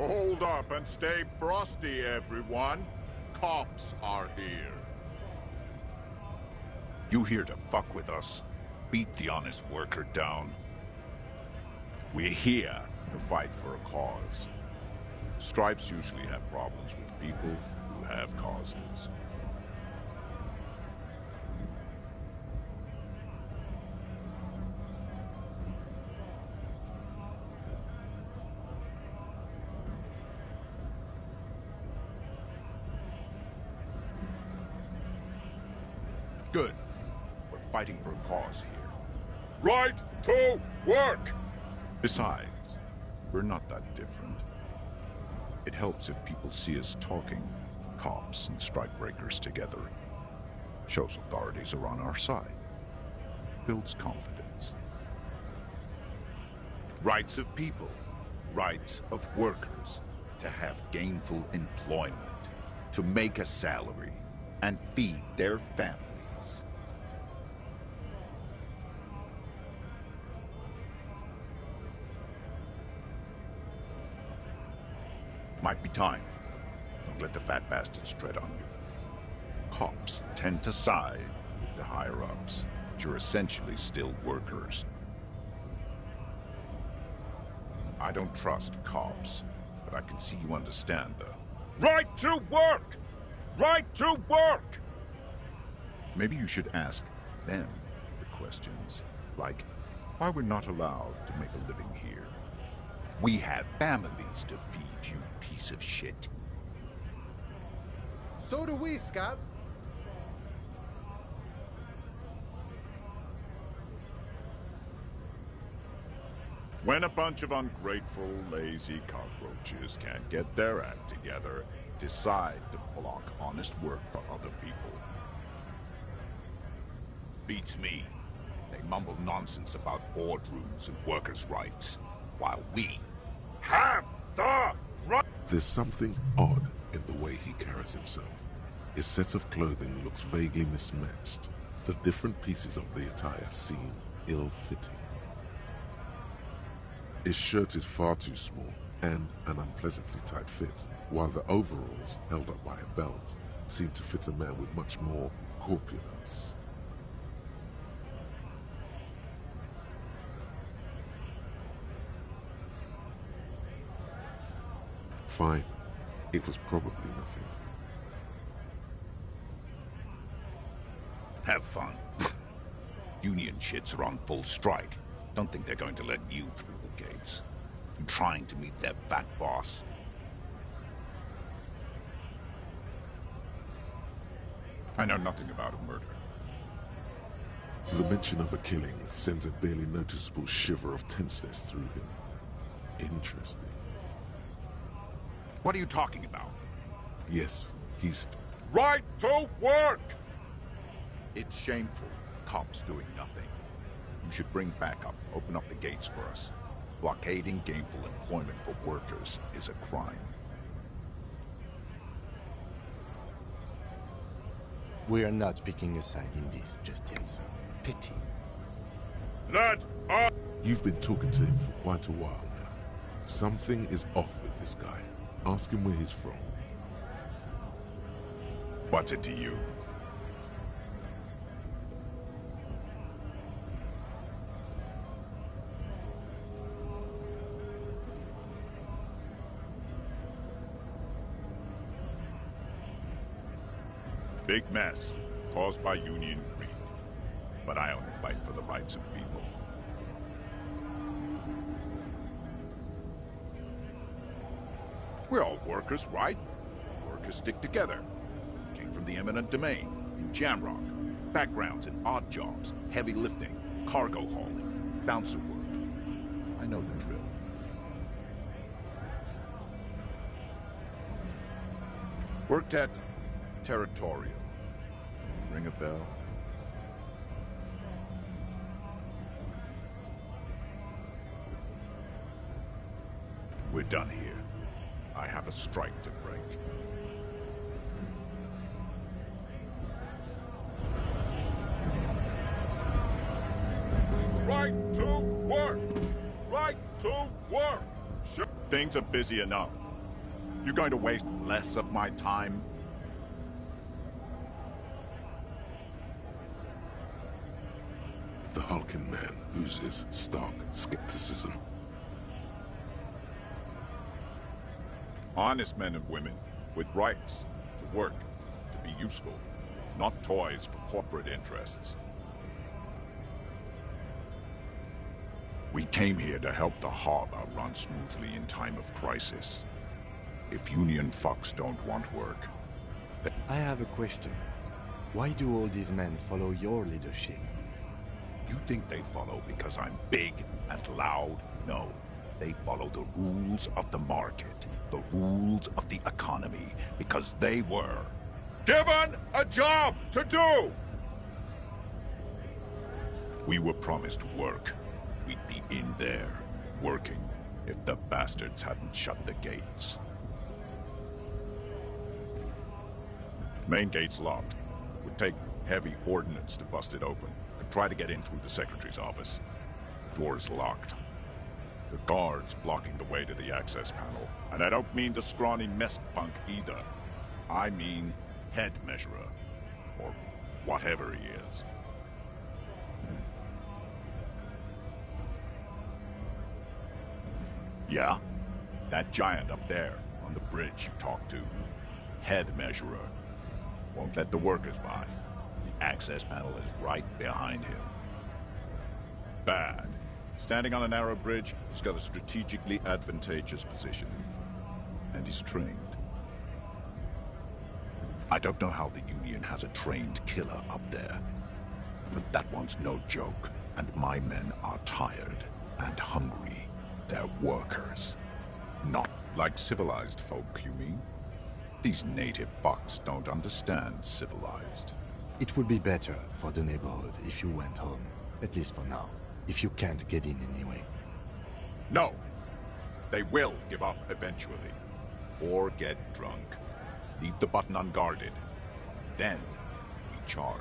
Hold up and stay frosty, everyone. Cops are here. You here to fuck with us? Beat the honest worker down? We're here to fight for a cause. Stripes usually have problems with people who have causes. Good. We're fighting for a cause here. Right to work! Besides, we're not that different. It helps if people see us talking, cops and strikebreakers together. Shows authorities are on our side. Builds confidence. Rights of people. Rights of workers. To have gainful employment. To make a salary. And feed their families. Might be time. Don't let the fat bastards tread on you. Cops tend to side with the higher-ups, but you're essentially still workers. I don't trust cops, but I can see you understand the... Right to work! Right to work! Maybe you should ask them the questions, like why we're not allowed to make a living here. We have families to feed, you piece of shit. So do we, Scott. When a bunch of ungrateful, lazy cockroaches can't get their act together, decide to block honest work for other people. Beats me. They mumble nonsense about boardrooms and workers' rights, while we have the right. There's something odd in the way he carries himself. His set of clothing looks vaguely mismatched. The different pieces of the attire seem ill-fitting. His shirt is far too small and an unpleasantly tight fit, while the overalls, held up by a belt, seem to fit a man with much more corpulence. Fine. It was probably nothing. Have fun. Union shits are on full strike. Don't think they're going to let you through the gates. I'm trying to meet their fat boss. I know nothing about a murder. The mention of a killing sends a barely noticeable shiver of tenseness through him. Interesting. What are you talking about? Yes, he's... Right to work! It's shameful. Cops doing nothing. You should bring backup. Open up the gates for us. Blockading gainful employment for workers is a crime. We are not picking a side in this, just yet, sir. Pity. Let us... You've been talking to him for quite a while now. Something is off with this guy. Ask him where he's from. What's it to you? Big mess, caused by Union greed. But I only fight for the rights of people. We're all workers, right? Workers stick together. Came from the eminent domain, in Jamrock. Backgrounds in odd jobs, heavy lifting, cargo hauling, bouncer work. I know the drill. Worked at Territorial. Ring a bell? We're done here. I have a strike to break. Right to work! Right to work! Sure. Things are busy enough. You going to waste less of my time? The hulking man oozes stark skepticism. Honest men and women, with rights, to work, to be useful, not toys for corporate interests. We came here to help the harbor run smoothly in time of crisis. If Union fucks don't want work, I have a question. Why do all these men follow your leadership? you think they follow because I'm big and loud? No. They follow the rules of the market, the rules of the economy, because they were given a job to do! We were promised work. We'd be in there, working, if the bastards hadn't shut the gates. Main gate's locked. Would take heavy ordnance to bust it open. Could try to get in through the secretary's office. Door's locked. The guard's blocking the way to the access panel. And I don't mean the scrawny mess punk either. I mean head measurer. Or whatever he is. Yeah? That giant up there, on the bridge you talked to. Head measurer. Won't let the workers by. The access panel is right behind him. Bad. Standing on a narrow bridge, he's got a strategically advantageous position. And he's trained. I don't know how the Union has a trained killer up there. But that one's no joke. And my men are tired and hungry. They're workers. Not like civilized folk, you mean? These native fucks don't understand civilized. It would be better for the neighborhood if you went home. At least for now. If you can't get in anyway. No! They will give up eventually. Or get drunk. Leave the button unguarded. Then we charge.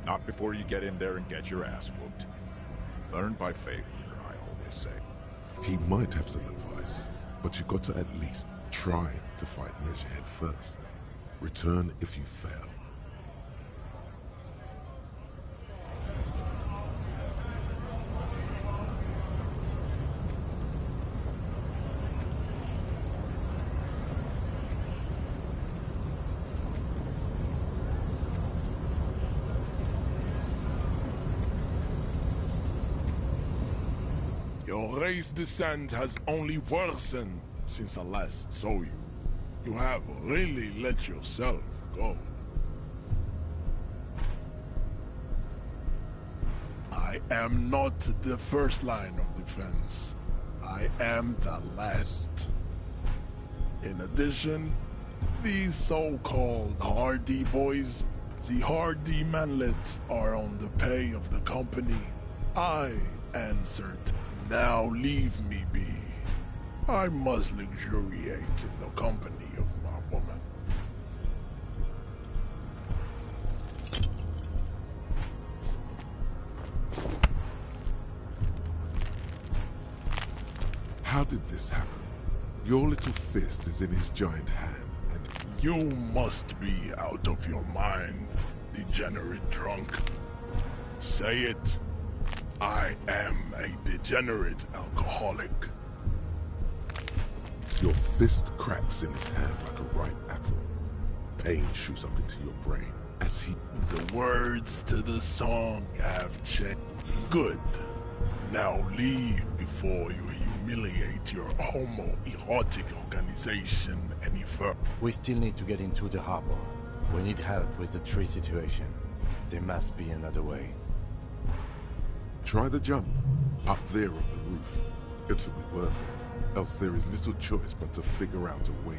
Not before you get in there and get your ass whooped. Learn by failure, I always say. He might have some advice, but you got to at least try to fight Measurehead first. Return if you fail. Your race descent has only worsened since I last saw you. You have really let yourself go. I am not the first line of defense. I am the last. In addition, these so-called Hardy boys, the Hardy manlets, are on the pay of the company. I answered. Now leave me be. I must luxuriate in the company of my woman. How did this happen? Your little fist is in his giant hand, and You must be out of your mind, degenerate drunk. Say it. I am a degenerate alcoholic. your fist cracks in his hand like a ripe apple. Pain shoots up into your brain as he... The words to the song have changed. Good. Now leave before you humiliate your homoerotic organization any further. We still need to get into the harbor. We need help with the tree situation. There must be another way. Try the jump. Up there on the roof. It'll be worth it. Else there is little choice but to figure out a way.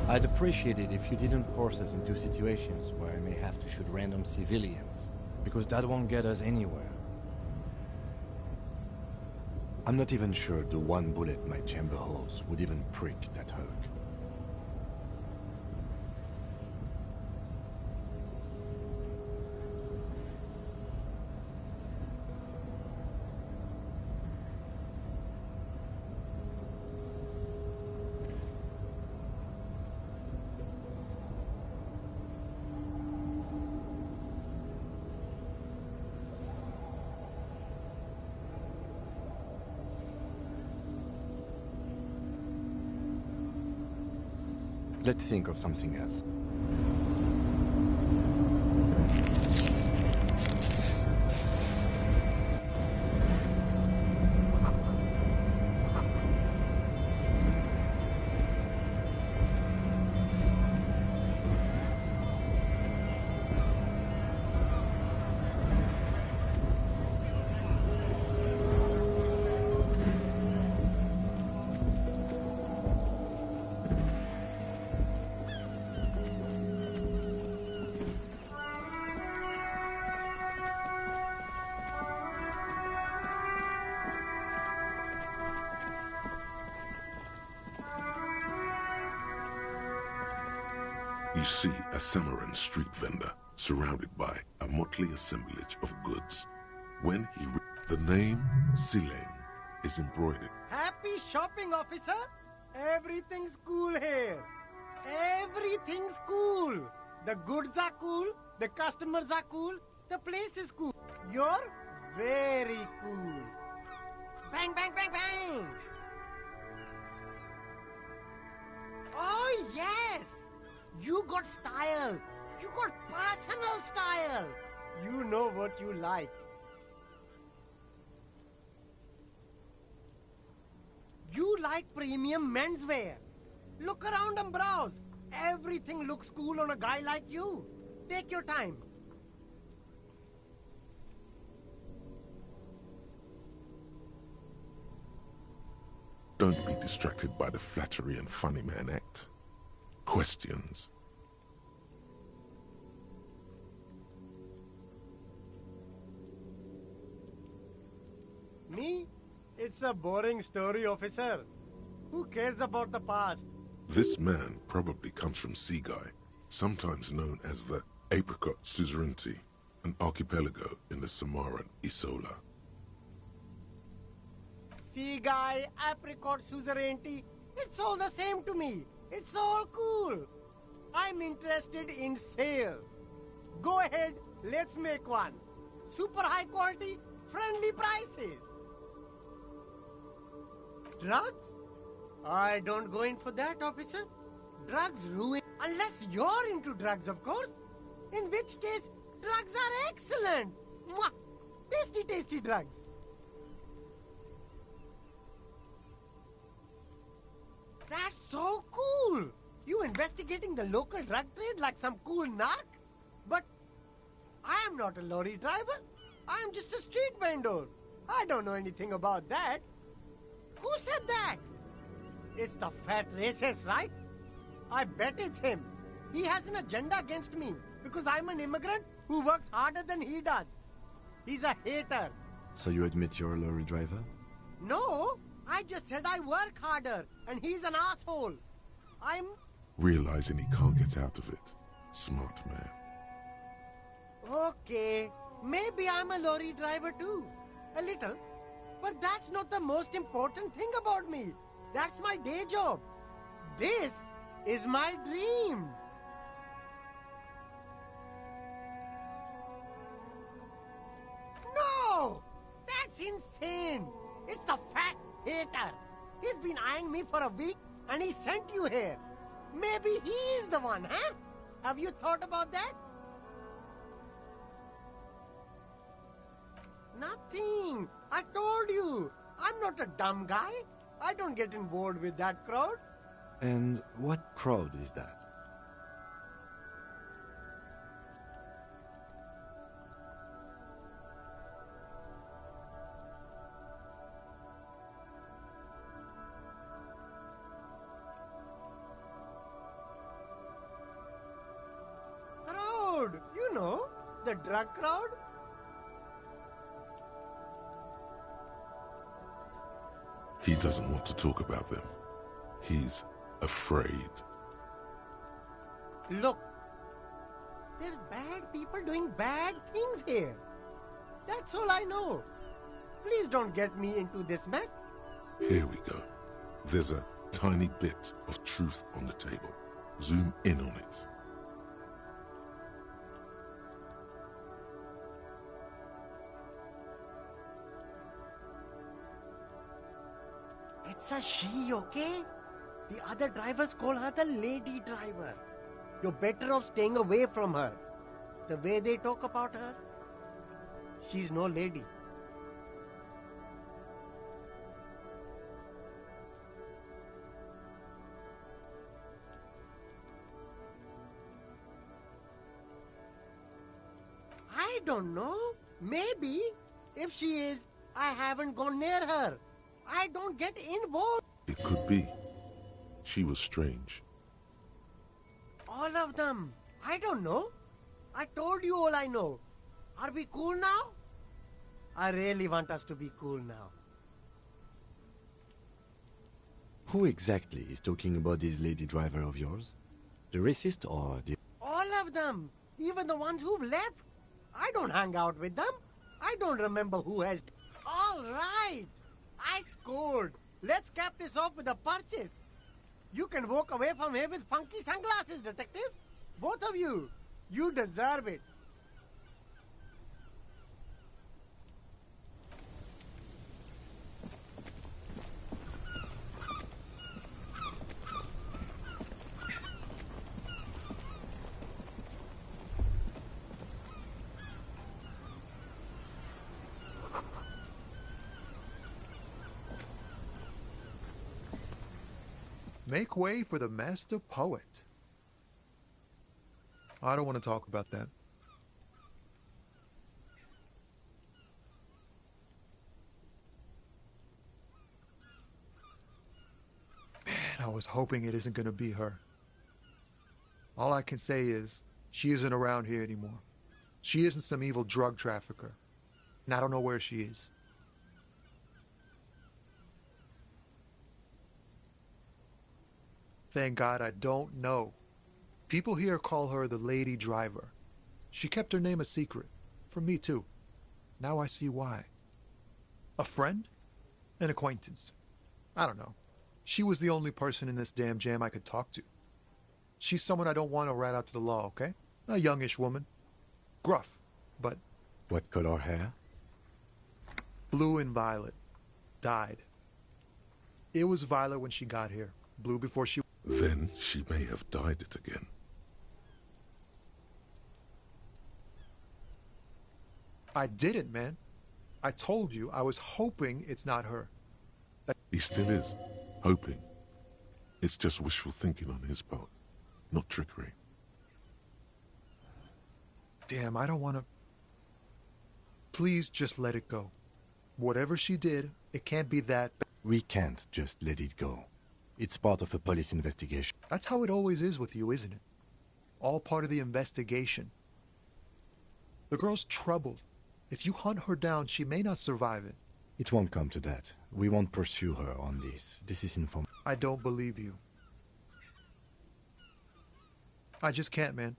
I'd appreciate it if you didn't force us into situations where I may have to shoot random civilians, because that won't get us anywhere. I'm not even sure the one bullet my chamber holds would even prick that hug. Let's think of something else. You see a Samaran street vendor surrounded by a motley assemblage of goods. When he the name Sileng is embroidered. Happy shopping, officer! Everything's cool here. Everything's cool. The goods are cool, the customers are cool, the place is cool. You're very cool. Bang, bang, bang, bang! Oh, yes! You got style. You got personal style. You know what you like. You like premium menswear. Look around and browse. Everything looks cool on a guy like you. Take your time. Don't be distracted by the flattery and funny man act. Questions. Me? It's a boring story, officer. Who cares about the past? This man probably comes from Seaguy, sometimes known as the Apricot Suzerainty, an archipelago in the Samaran Isola. See, guy, apricot suzerainty, it's all the same to me. It's all cool. I'm interested in sales. Go ahead, let's make one. Super high quality, friendly prices. Drugs? I don't go in for that, officer. Drugs ruin. Unless you're into drugs, of course. In which case, drugs are excellent. Mwah! Tasty, tasty drugs. That's so cool! You investigating the local drug trade like some cool narc? But I am not a lorry driver. I am just a street vendor. I don't know anything about that. Who said that? It's the fat racist, right? I bet it's him. He has an agenda against me because I'm an immigrant who works harder than he does. He's a hater. So you admit you're a lorry driver? No, I just said I work harder, and he's an asshole. I'm... Realizing he can't get out of it. Smart man. Okay, maybe I'm a lorry driver too. A little. But that's not the most important thing about me. That's my day job. This is my dream. No! That's insane! It's the fat hater. He's been eyeing me for a week and he sent you here. Maybe he's the one, huh? Have you thought about that? Nothing. I told you. I'm not a dumb guy. I don't get involved with that crowd. And what crowd is that? Crowd. You know, the drug crowd. He doesn't want to talk about them. He's afraid. Look, there's bad people doing bad things here. That's all I know. Please don't get me into this mess. Here we go. There's a tiny bit of truth on the table. Zoom in on it. It's a she, okay? The other drivers call her the lady driver. You're better off staying away from her. The way they talk about her, she's no lady. I don't know. Maybe. If she is, I haven't gone near her. I don't get involved. It could be. She was strange. All of them. I don't know. I told you all I know. Are we cool now? I really want us to be cool now. Who exactly is talking about this lady driver of yours? The racist or the... All of them. Even the ones who've left. I don't hang out with them. I don't remember who has... All right. I scored. Let's cap this off with a purchase. You can walk away from here with funky sunglasses, detectives. Both of you. You deserve it. Make way for the master poet. I don't want to talk about that. Man, I was hoping it isn't going to be her. All I can say is, she isn't around here anymore. She isn't some evil drug trafficker. And I don't know where she is. Thank God I don't know. People here call her the lady driver. She kept her name a secret. From me too. Now I see why. A friend? An acquaintance. I don't know. She was the only person in this damn jam I could talk to. She's someone I don't want to rat out to the law, okay? A youngish woman. Gruff, but... What color hair? Blue and violet. Dyed. It was violet when she got here. Blue before she... Then she may have dyed it again. I didn't, man. I told you I was hoping it's not her. He still is. Hoping. It's just wishful thinking on his part. Not trickery. Damn, I don't want to... Please just let it go. Whatever she did, it can't be that... We can't just let it go. It's part of a police investigation. That's how it always is with you, isn't it? All part of the investigation. The girl's troubled. If you hunt her down, she may not survive it. It won't come to that. We won't pursue her on this. This is informal. I don't believe you. I just can't, man.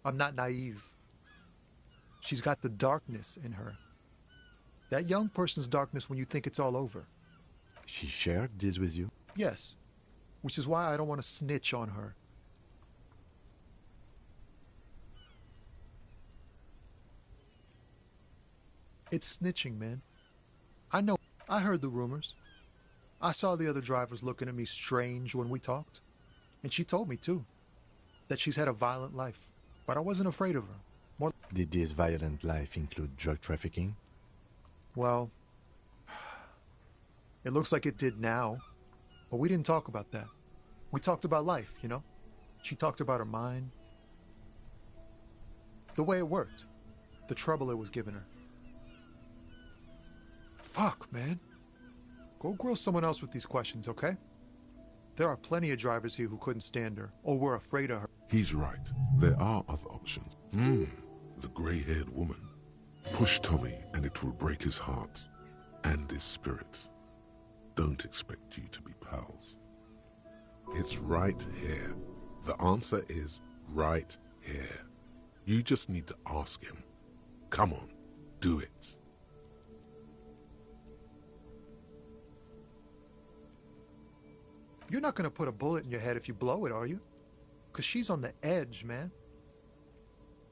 I'm not naive. She's got the darkness in her. That young person's darkness when you think it's all over. She shared this with you? Yes. Which is why I don't want to snitch on her. It's snitching, man. I know. I heard the rumors. I saw the other drivers looking at me strange when we talked. And she told me, too, that she's had a violent life. But I wasn't afraid of her. More... Did this violent life include drug trafficking? Well, it looks like it did now. But we didn't talk about that. We talked about life, you know? She talked about her mind. The way it worked. The trouble it was giving her. Fuck, man. Go grill someone else with these questions, okay? There are plenty of drivers here who couldn't stand her, or were afraid of her. He's right. There are other options. The grey-haired woman. Push Tommy and it will break his heart and his spirit. Don't expect you to be pals. It's right here. The answer is right here. You just need to ask him. Come on, do it. You're not gonna put a bullet in your head if you blow it, are you? 'Cause she's on the edge, man.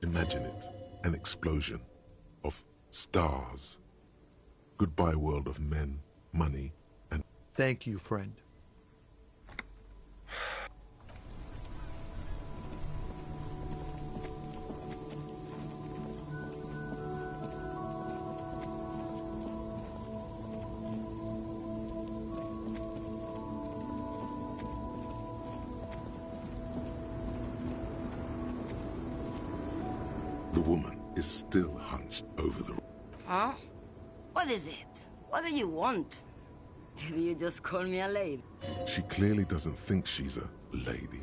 Imagine it. An explosion of stars. Goodbye world of men, money, and... Thank you, friend. The woman is still hunched over the... Huh? What is it? What do you want? Did you just call me a lady? She clearly doesn't think she's a lady.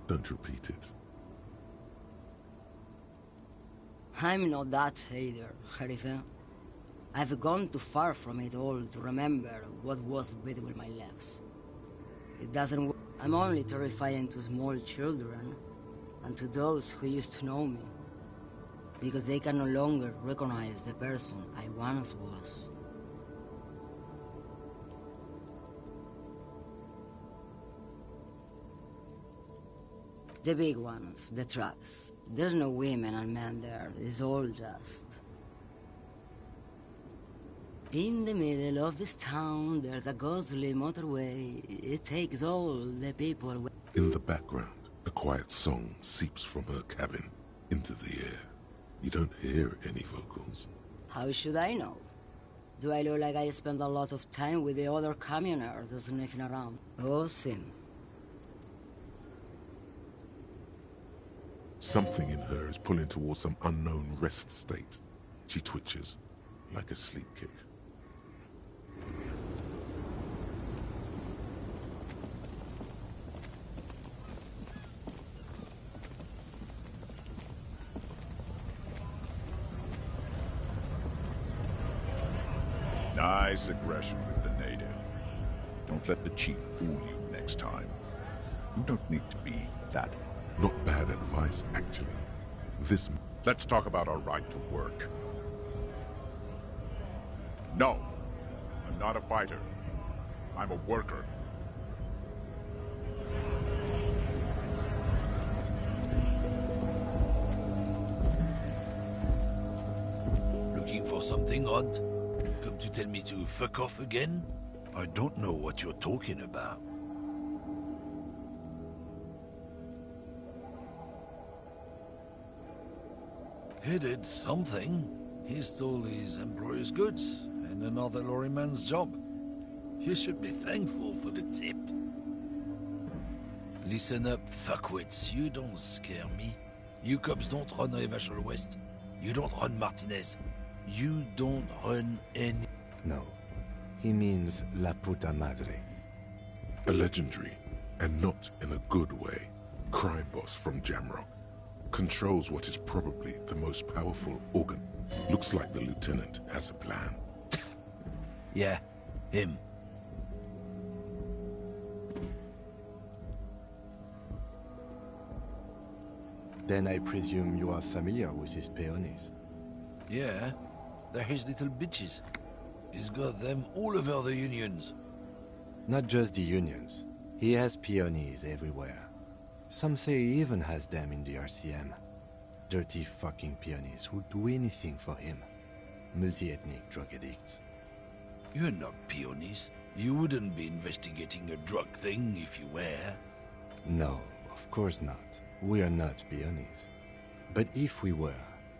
Don't repeat it. I'm not that either, Sheriff. I've gone too far from it all to remember what was between my legs. It doesn't work. I'm only terrifying to small children and to those who used to know me, because they can no longer recognize the person I once was. The big ones, the trucks. There's no women and men there. It's all just... In the middle of this town, there's a ghostly motorway. It takes all the people... In the background, a quiet song seeps from her cabin into the air. You don't hear any vocals. How should I know? Do I look like I spend a lot of time with the other communers sniffing around? Oh, Sim. Something in her is pulling towards some unknown rest state. She twitches, like a sleep kick. Nice aggression with the native. Don't let the chief fool you next time. You don't need to be that. Not bad advice, actually. This... Let's talk about our right to work. No, I'm not a fighter. I'm a worker. Looking for something odd? Come to tell me to fuck off again? I don't know what you're talking about. He did something. He stole his employer's goods and another lorryman's job. You should be thankful for the tip. Listen up, fuckwits. You don't scare me. You cops don't run Revachol West. You don't run Martinez. You don't run any... No. He means La Puta Madre. A legendary, and not in a good way, crime boss from Jamrock. Controls what is probably the most powerful organ. Looks like the lieutenant has a plan. Yeah, him. Then I presume you are familiar with his peonies. Yeah, they're his little bitches. He's got them all over the unions. Not just the unions. He has peonies everywhere. Some say he even has them in the RCM. Dirty fucking peonies who'd do anything for him. Multi-ethnic drug addicts. You're not peonies. You wouldn't be investigating a drug thing if you were. No, of course not. We are not peonies. But if we were,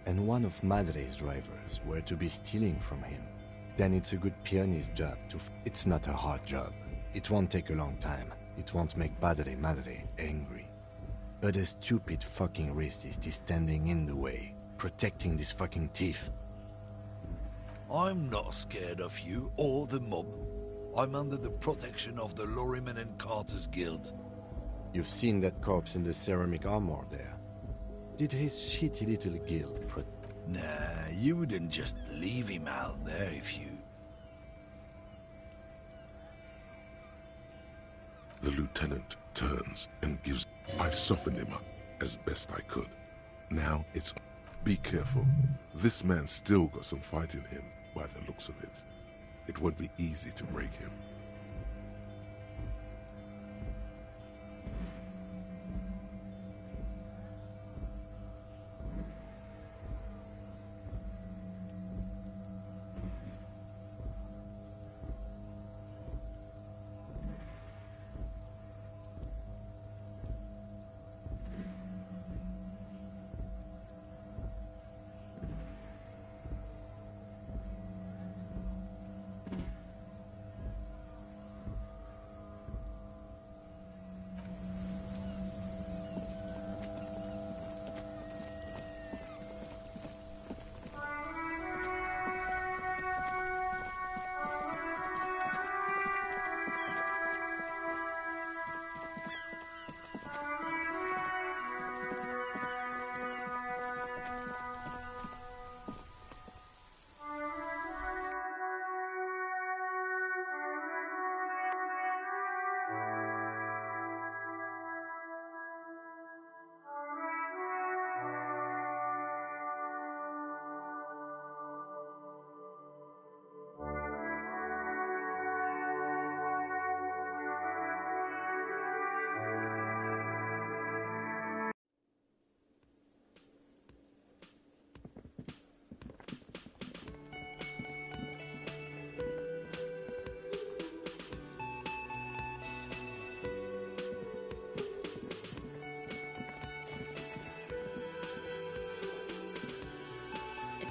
and one of Madre's drivers were to be stealing from him, then it's a good peony's job to... It's not a hard job. It won't take a long time. It won't make Padre Madre angry. But a stupid fucking racist is standing in the way, protecting this fucking thief. I'm not scared of you or the mob. I'm under the protection of the Lorrymen and Carters Guild. You've seen that corpse in the ceramic armor there. Did his shitty little guild Nah, you wouldn't just leave him out there if you... The lieutenant turns and gives... I've softened him up as best I could. Now it's... Be careful. This man's still got some fight in him, by the looks of it. It won't be easy to break him.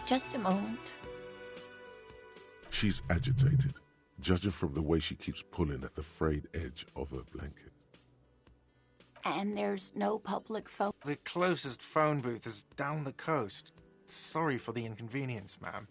Just a moment. She's agitated, judging from the way she keeps pulling at the frayed edge of her blanket. And there's no public phone. The closest phone booth is down the coast. Sorry for the inconvenience, ma'am.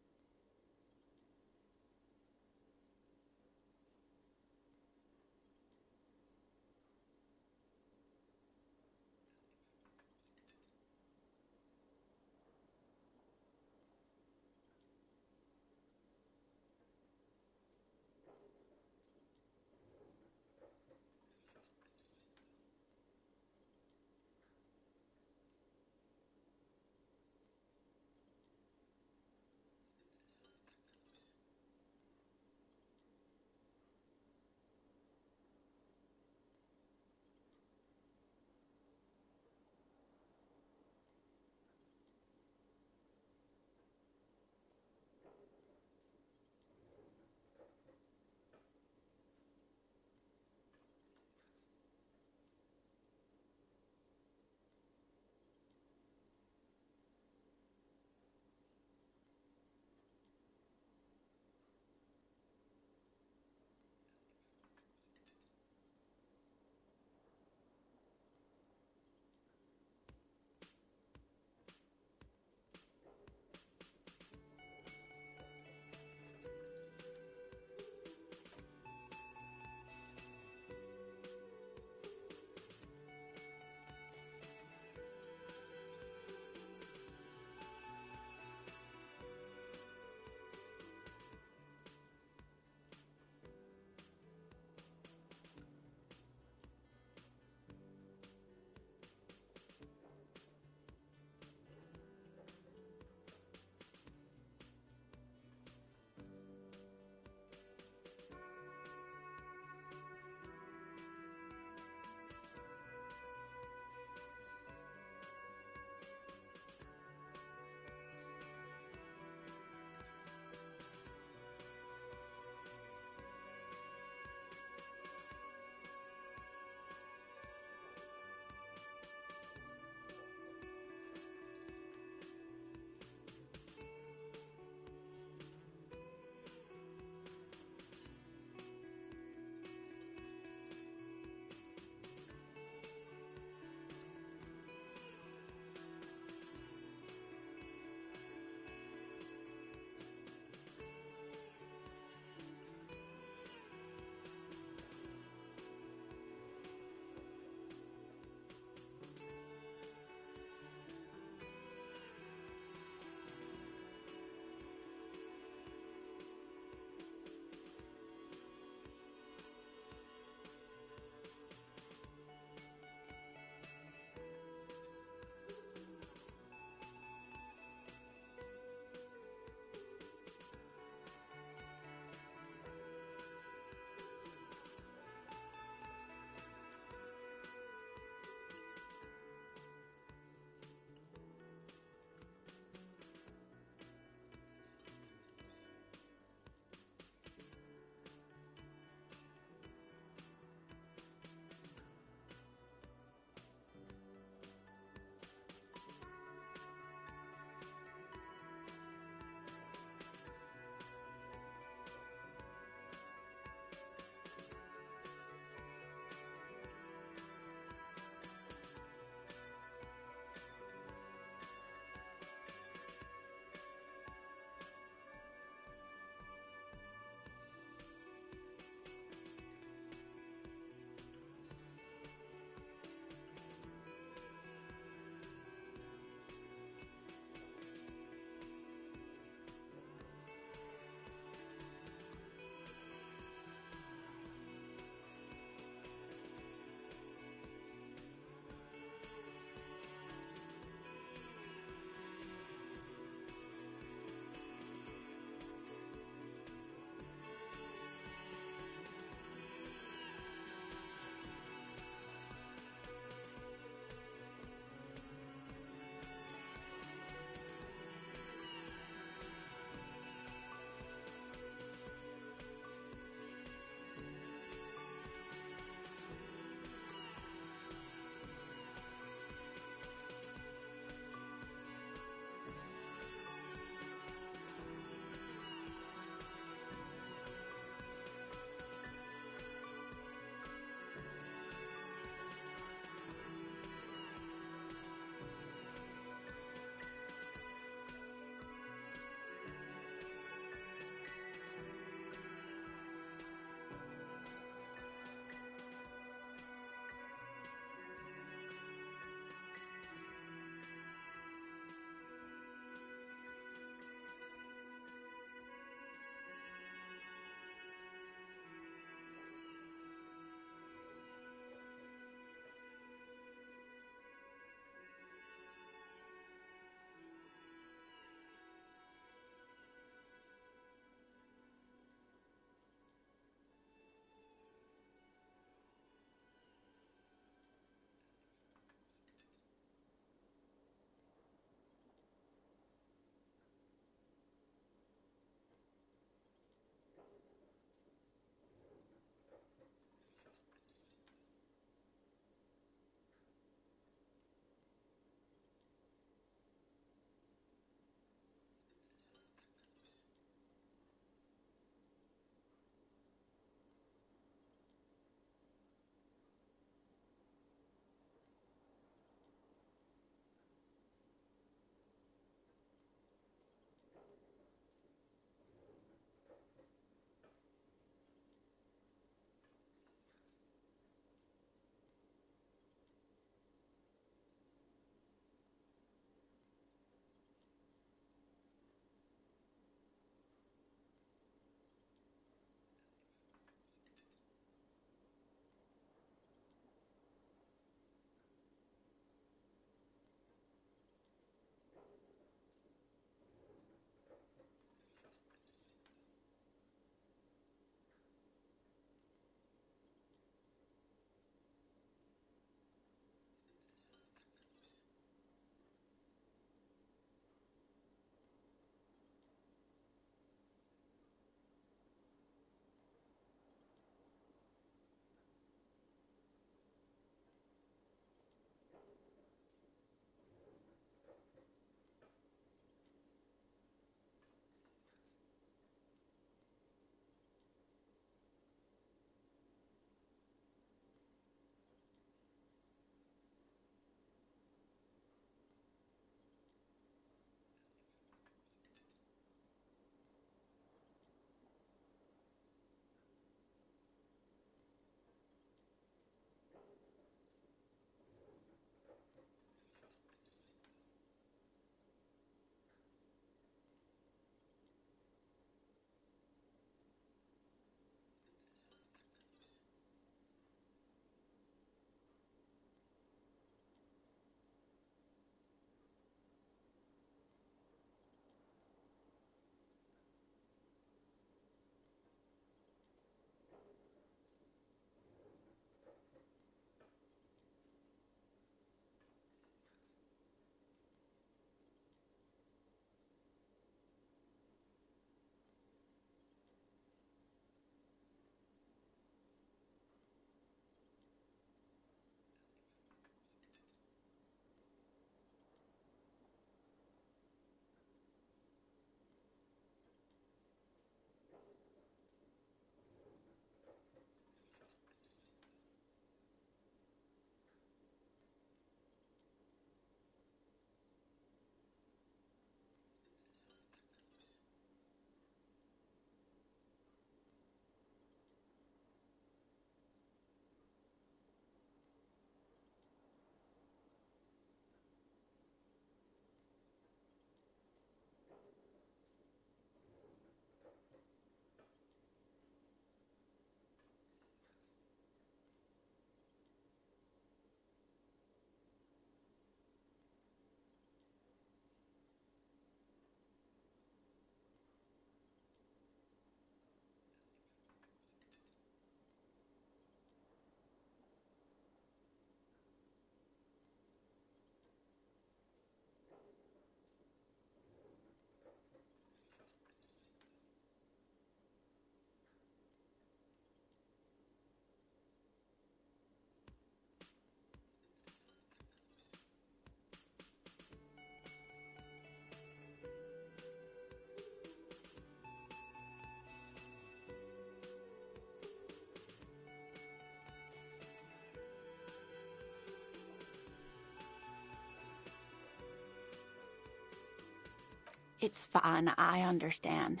It's fine, I understand.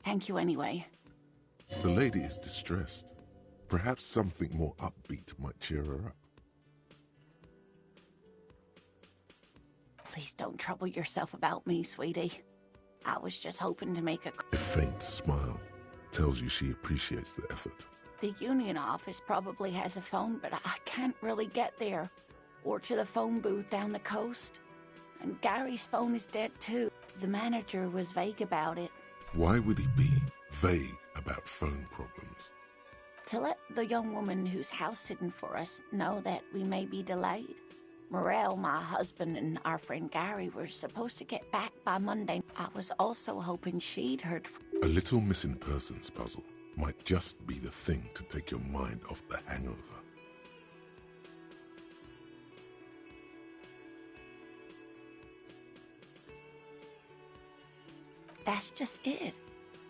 Thank you anyway. The lady is distressed. Perhaps something more upbeat might cheer her up. Please don't trouble yourself about me, sweetie. I was just hoping to make a... A faint smile tells you she appreciates the effort. The union office probably has a phone, but I can't really get there. Or to the phone booth down the coast. And Gary's phone is dead too. The manager was vague about it. Why would he be vague about phone problems? To let the young woman who's house-sitting for us know that we may be delayed. Morel, my husband, and our friend Gary were supposed to get back by Monday. I was also hoping she'd heard from... A little missing persons puzzle might just be the thing to take your mind off the hangover. That's just it.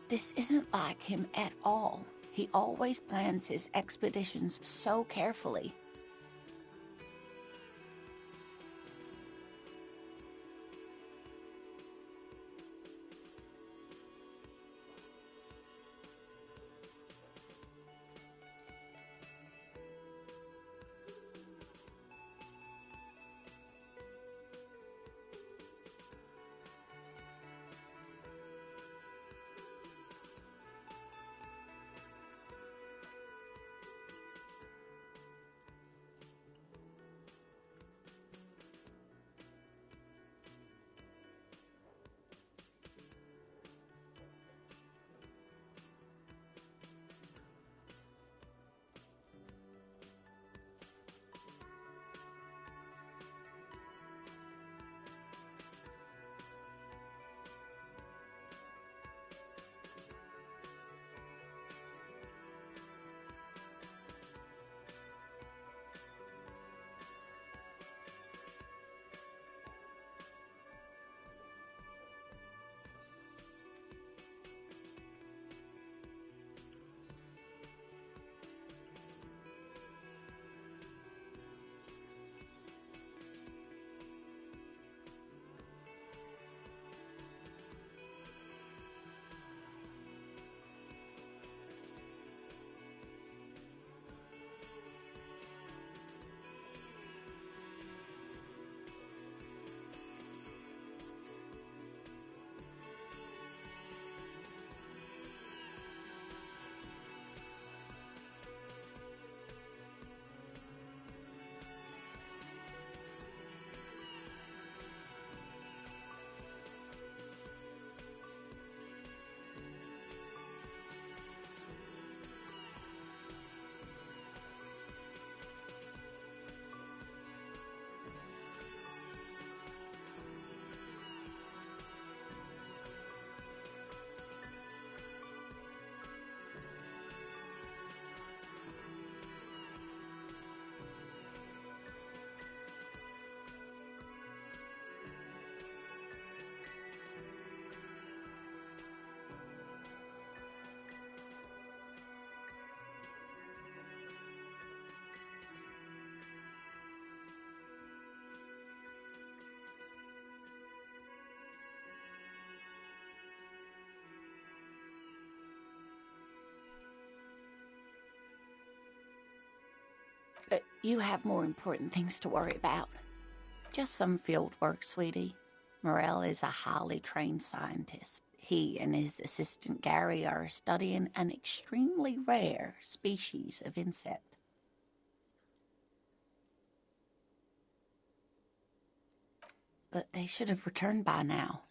This isn't like him at all. He always plans his expeditions so carefully. You have more important things to worry about. Just some field work, sweetie. Morel is a highly trained scientist. He and his assistant Gary are studying an extremely rare species of insect. But they should have returned by now.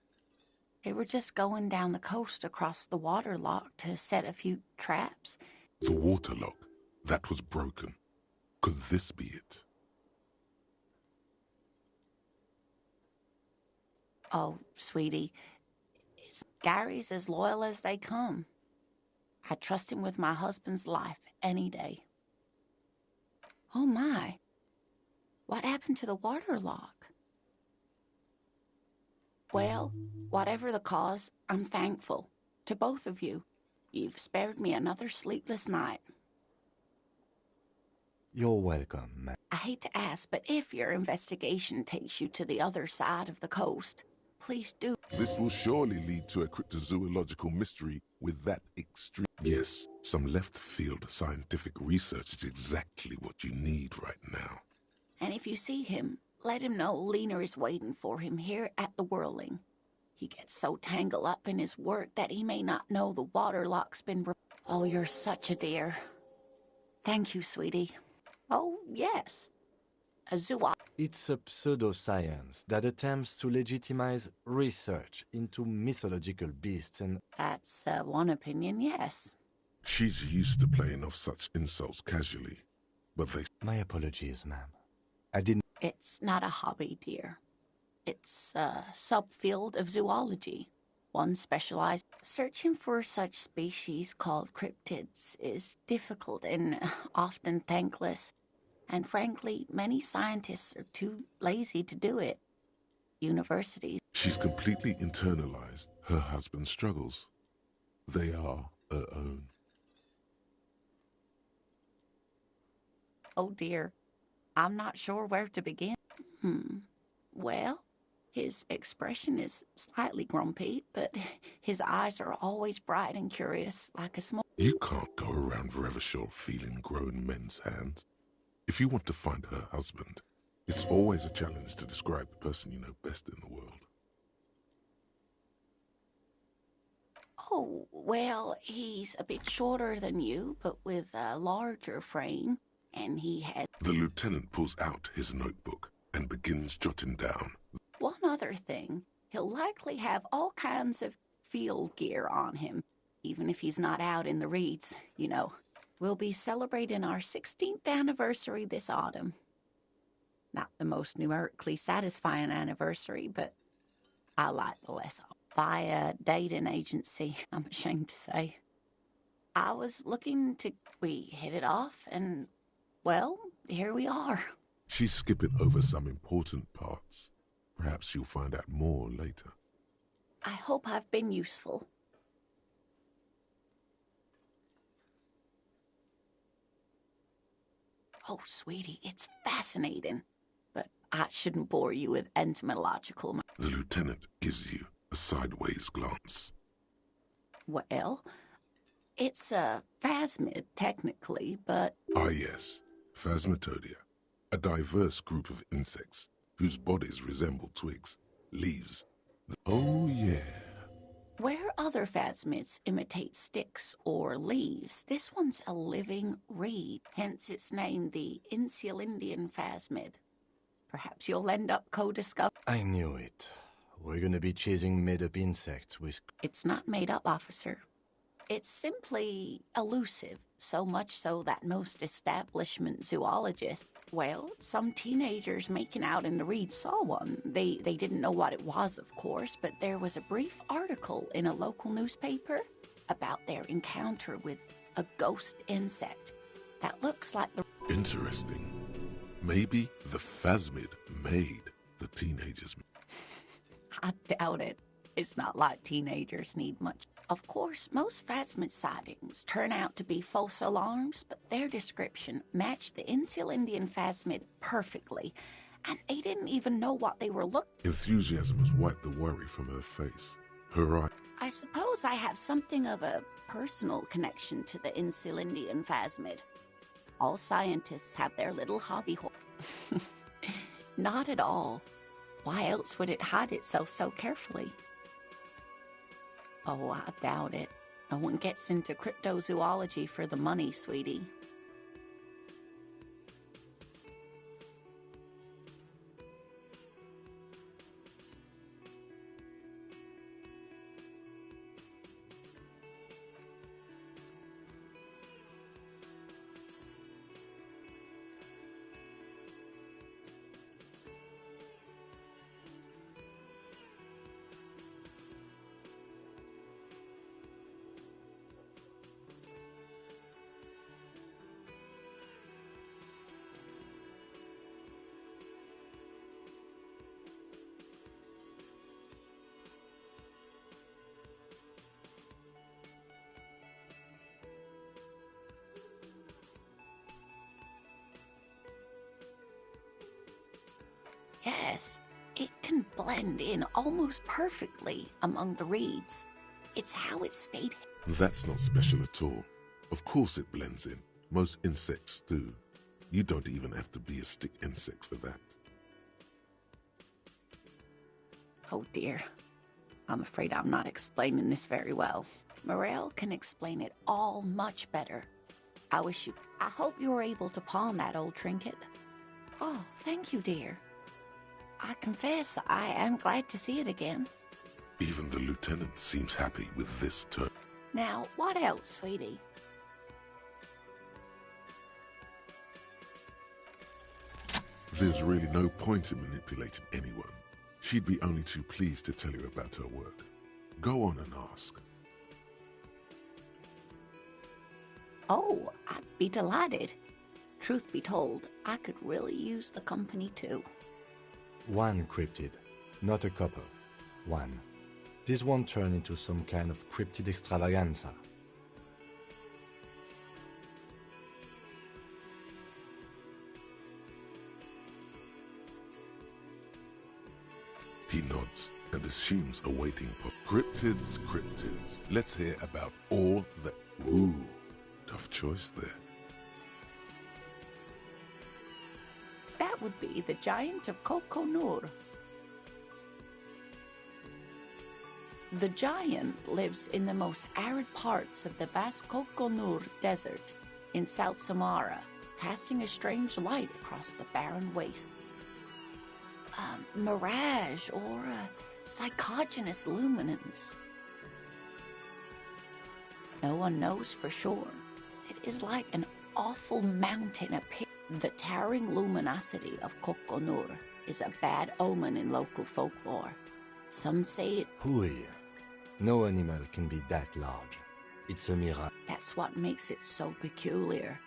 They were just going down the coast across the water lock to set a few traps. The water lock, that was broken. Could this be it? Oh, sweetie, Gary's as loyal as they come. I trust him with my husband's life any day. Oh my, what happened to the water lock? Well, whatever the cause, I'm thankful. To both of you. You've spared me another sleepless night. You're welcome, ma'am. I hate to ask, but if your investigation takes you to the other side of the coast, Please do. This will surely lead to a cryptozoological mystery with that extreme. Yes, some left-field scientific research is exactly what you need right now. And if you see him, let him know Lena is waiting for him here at the Whirling. He gets so tangled up in his work that he may not know the water lock's been... Oh, you're such a dear. Thank you, sweetie. Oh, yes. A zoologist. It's a pseudoscience that attempts to legitimize research into mythological beasts and... That's one opinion, yes. She's used to playing off such insults casually, but they... My apologies, ma'am. I didn't... It's not a hobby, dear. It's a subfield of zoology. One specialized... Searching for such species called cryptids is difficult and often thankless. And frankly, many scientists are too lazy to do it. Universities... She's completely internalized her husband's struggles. They are her own. Oh dear, I'm not sure where to begin. Well, his expression is slightly grumpy, but his eyes are always bright and curious, like a small... You can't go around Revachol feeling grown men's hands. If you want to find her husband, it's always a challenge to describe the person you know best in the world. Oh, well, he's a bit shorter than you, but with a larger frame, and he has... The lieutenant pulls out his notebook and begins jotting down. One other thing, he'll likely have all kinds of field gear on him, even if he's not out in the reeds, you know. We'll be celebrating our 16th anniversary this autumn. Not the most numerically satisfying anniversary, but I like the less of. By a dating agency, I'm ashamed to say. I was looking to... We hit it off, and, well, here we are. She's skipping over some important parts. Perhaps you'll find out more later. I hope I've been useful. Oh, sweetie, it's fascinating. But I shouldn't bore you with entomological... The lieutenant gives you a sideways glance. Well, it's a phasmid, technically, but... Ah, yes. Phasmatodia. A diverse group of insects whose bodies resemble twigs, leaves. Oh, yeah. Where other phasmids imitate sticks or leaves, this one's a living reed, hence its name, the Insulindian phasmid. Perhaps you'll end up co-discovering... I knew it. We're gonna be chasing made-up insects with... It's not made up, officer. It's simply elusive, so much so that most establishment zoologists... Well, some teenagers making out in the reeds saw one. They didn't know what it was, of course, but there was a brief article in a local newspaper about their encounter with a ghost insect that looks like the... Interesting. Maybe the phasmid made the teenagers... I doubt it. It's not like teenagers need much. Of course, most phasmid sightings turn out to be false alarms, but their description matched the Insulindian phasmid perfectly, and they didn't even know what they were looking... Enthusiasm has wiped the worry from her face. Her eye... I suppose I have something of a personal connection to the Insulindian phasmid. All scientists have their little hobby horse. Not at all. Why else would it hide itself so carefully? Oh, I doubt it. No one gets into cryptozoology for the money, sweetie. Yes, It can blend in almost perfectly among the reeds. It's how it stayed. That's not special at all. Of course it blends in. Most insects do. You don't even have to be a stick insect for that. Oh dear. I'm afraid I'm not explaining this very well. Morel can explain it all much better. I hope you were able to pawn that old trinket. Oh, thank you, dear. I confess I am glad to see it again. Even the lieutenant seems happy with this turn. Now, what else, sweetie? There's really no point in manipulating anyone. She'd be only too pleased to tell you about her work. Go on and ask. Oh, I'd be delighted. Truth be told, I could really use the company too. One cryptid, not a couple. One. This won't turn into some kind of cryptid extravaganza. He nods and assumes a waiting pot. Cryptids, cryptids. Let's hear about all the... Ooh, tough choice there. That would be the giant of Coconur. The giant lives in the most arid parts of the vast Coconur Desert in South Samara, casting a strange light across the barren wastes. A mirage or a psychogenous luminance. No one knows for sure. It is like an awful mountain appearing. The towering luminosity of Coconur is a bad omen in local folklore. Some say it... Hui. No animal can be that large. It's a mirage. That's what makes it so peculiar.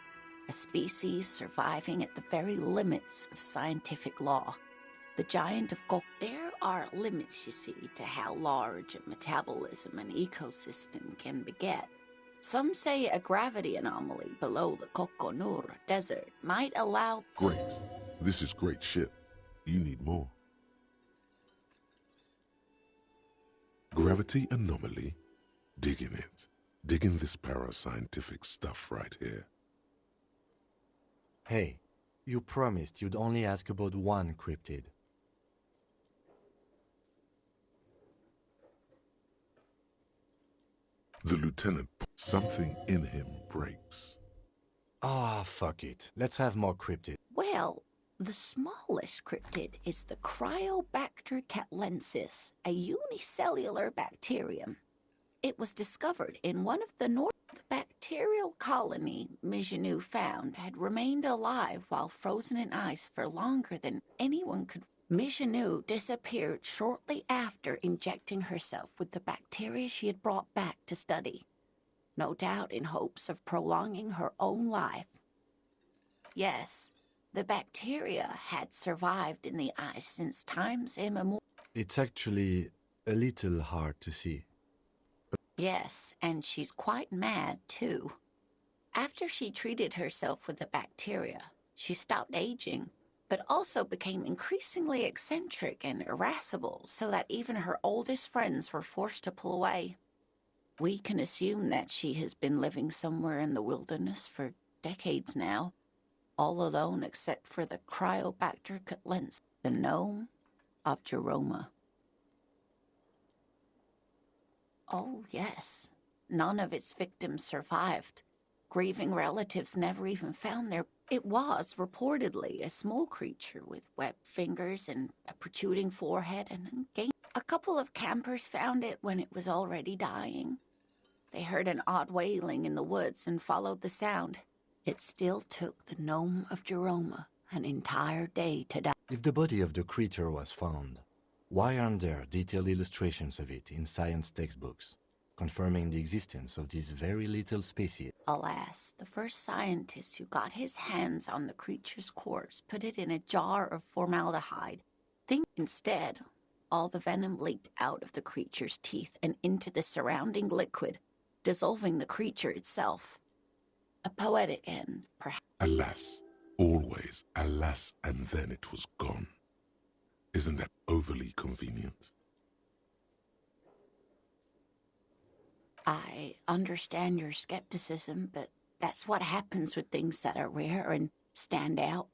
A species surviving at the very limits of scientific law. The giant of There are limits, you see, to how large a metabolism an ecosystem can beget. Some say a gravity anomaly below the Coconur Desert might allow... Great. This is great shit. You need more. Gravity anomaly? Digging it. Digging this parascientific stuff right here. Hey, you promised you'd only ask about one cryptid. The lieutenant, something in him breaks. Ah, fuck it. Let's have more cryptids. Well, the smallest cryptid is the Cryobacter catlensis, a unicellular bacterium. It was discovered in one of the north... The bacterial colony Migenou found had remained alive while frozen in ice for longer than anyone could... Migenou disappeared shortly after injecting herself with the bacteria she had brought back to study, no doubt in hopes of prolonging her own life. Yes, the bacteria had survived in the ice since times immemorial. It's actually a little hard to see. Yes, and she's quite mad, too. After she treated herself with the bacteria, she stopped aging, but also became increasingly eccentric and irascible, so that even her oldest friends were forced to pull away. We can assume that she has been living somewhere in the wilderness for decades now, all alone except for the Cryobacter catlensis, the gnome of Jeroma. Oh, yes. None of its victims survived. Grieving relatives never even found their... It was, reportedly, a small creature with webbed fingers and a protruding forehead and a couple of campers found it when it was already dying. They heard an odd wailing in the woods and followed the sound. It still took the gnome of Jeroma an entire day to die. If the body of the creature was found, why aren't there detailed illustrations of it in science textbooks, confirming the existence of this very little species? Alas, the first scientist who got his hands on the creature's corpse put it in a jar of formaldehyde. Instead, all the venom leaked out of the creature's teeth and into the surrounding liquid, dissolving the creature itself. A poetic end, perhaps. Alas, always alas, and then it was gone. Isn't that overly convenient? I understand your skepticism, but that's what happens with things that are rare and stand out.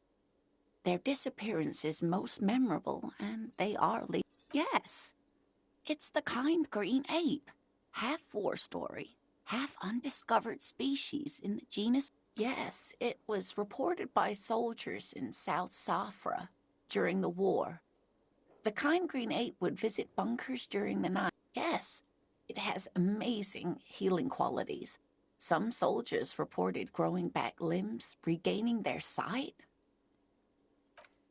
Their disappearance is most memorable, and they are Yes, it's the kind green ape. Half war story, half undiscovered species in the genus. Yes, it was reported by soldiers in South Safra during the war. The kind green ape would visit bunkers during the night. Yes, it has amazing healing qualities. Some soldiers reported growing back limbs, regaining their sight.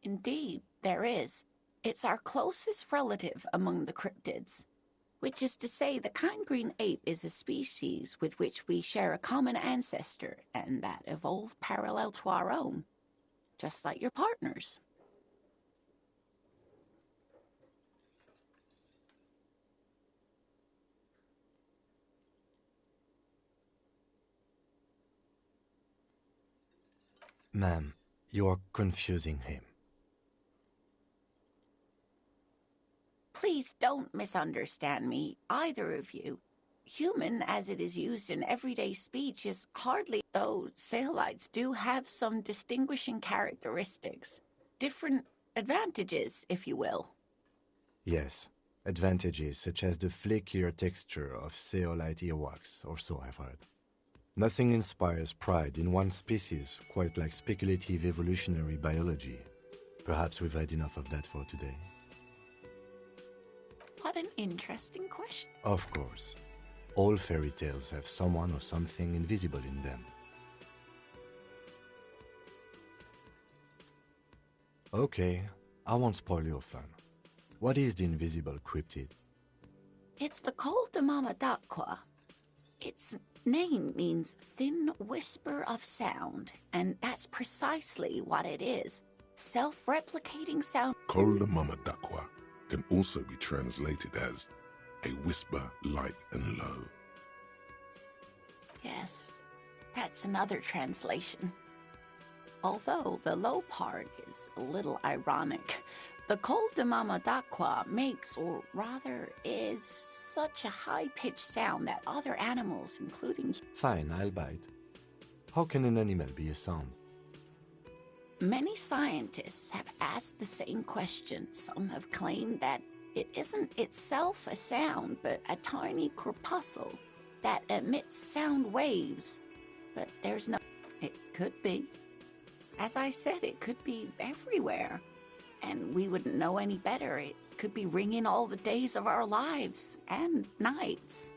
Indeed, there is. It's our closest relative among the cryptids, which is to say the kind green ape is a species with which we share a common ancestor and that evolved parallel to our own, just like your partners. Ma'am, you're confusing him. Please don't misunderstand me, either of you. Human, as it is used in everyday speech, is hardly, though Saelites do have some distinguishing characteristics. Different advantages, if you will. Yes, advantages such as the flakier texture of Saelite earwax, or so I've heard. Nothing inspires pride in one species quite like speculative evolutionary biology. Perhaps we've had enough of that for today. What an interesting question. Of course. All fairy tales have someone or something invisible in them. Okay, I won't spoil your fun. What is the invisible cryptid? It's the Col de Mamadaqua. Its name means thin whisper of sound, and that's precisely what it is. Self-replicating sound. Col de Mamadaqua can also be translated as a whisper light and low. Yes, that's another translation. Although the low part is a little ironic. The Col de Mamadaqua makes, or rather is, such a high-pitched sound that other animals, including... Fine, I'll bite. How can an animal be a sound? Many scientists have asked the same question. Some have claimed that it isn't itself a sound, but a tiny corpuscle that emits sound waves. But there's no... It could be. As I said, it could be everywhere. And we wouldn't know any better. It could be ringing all the days of our lives and nights.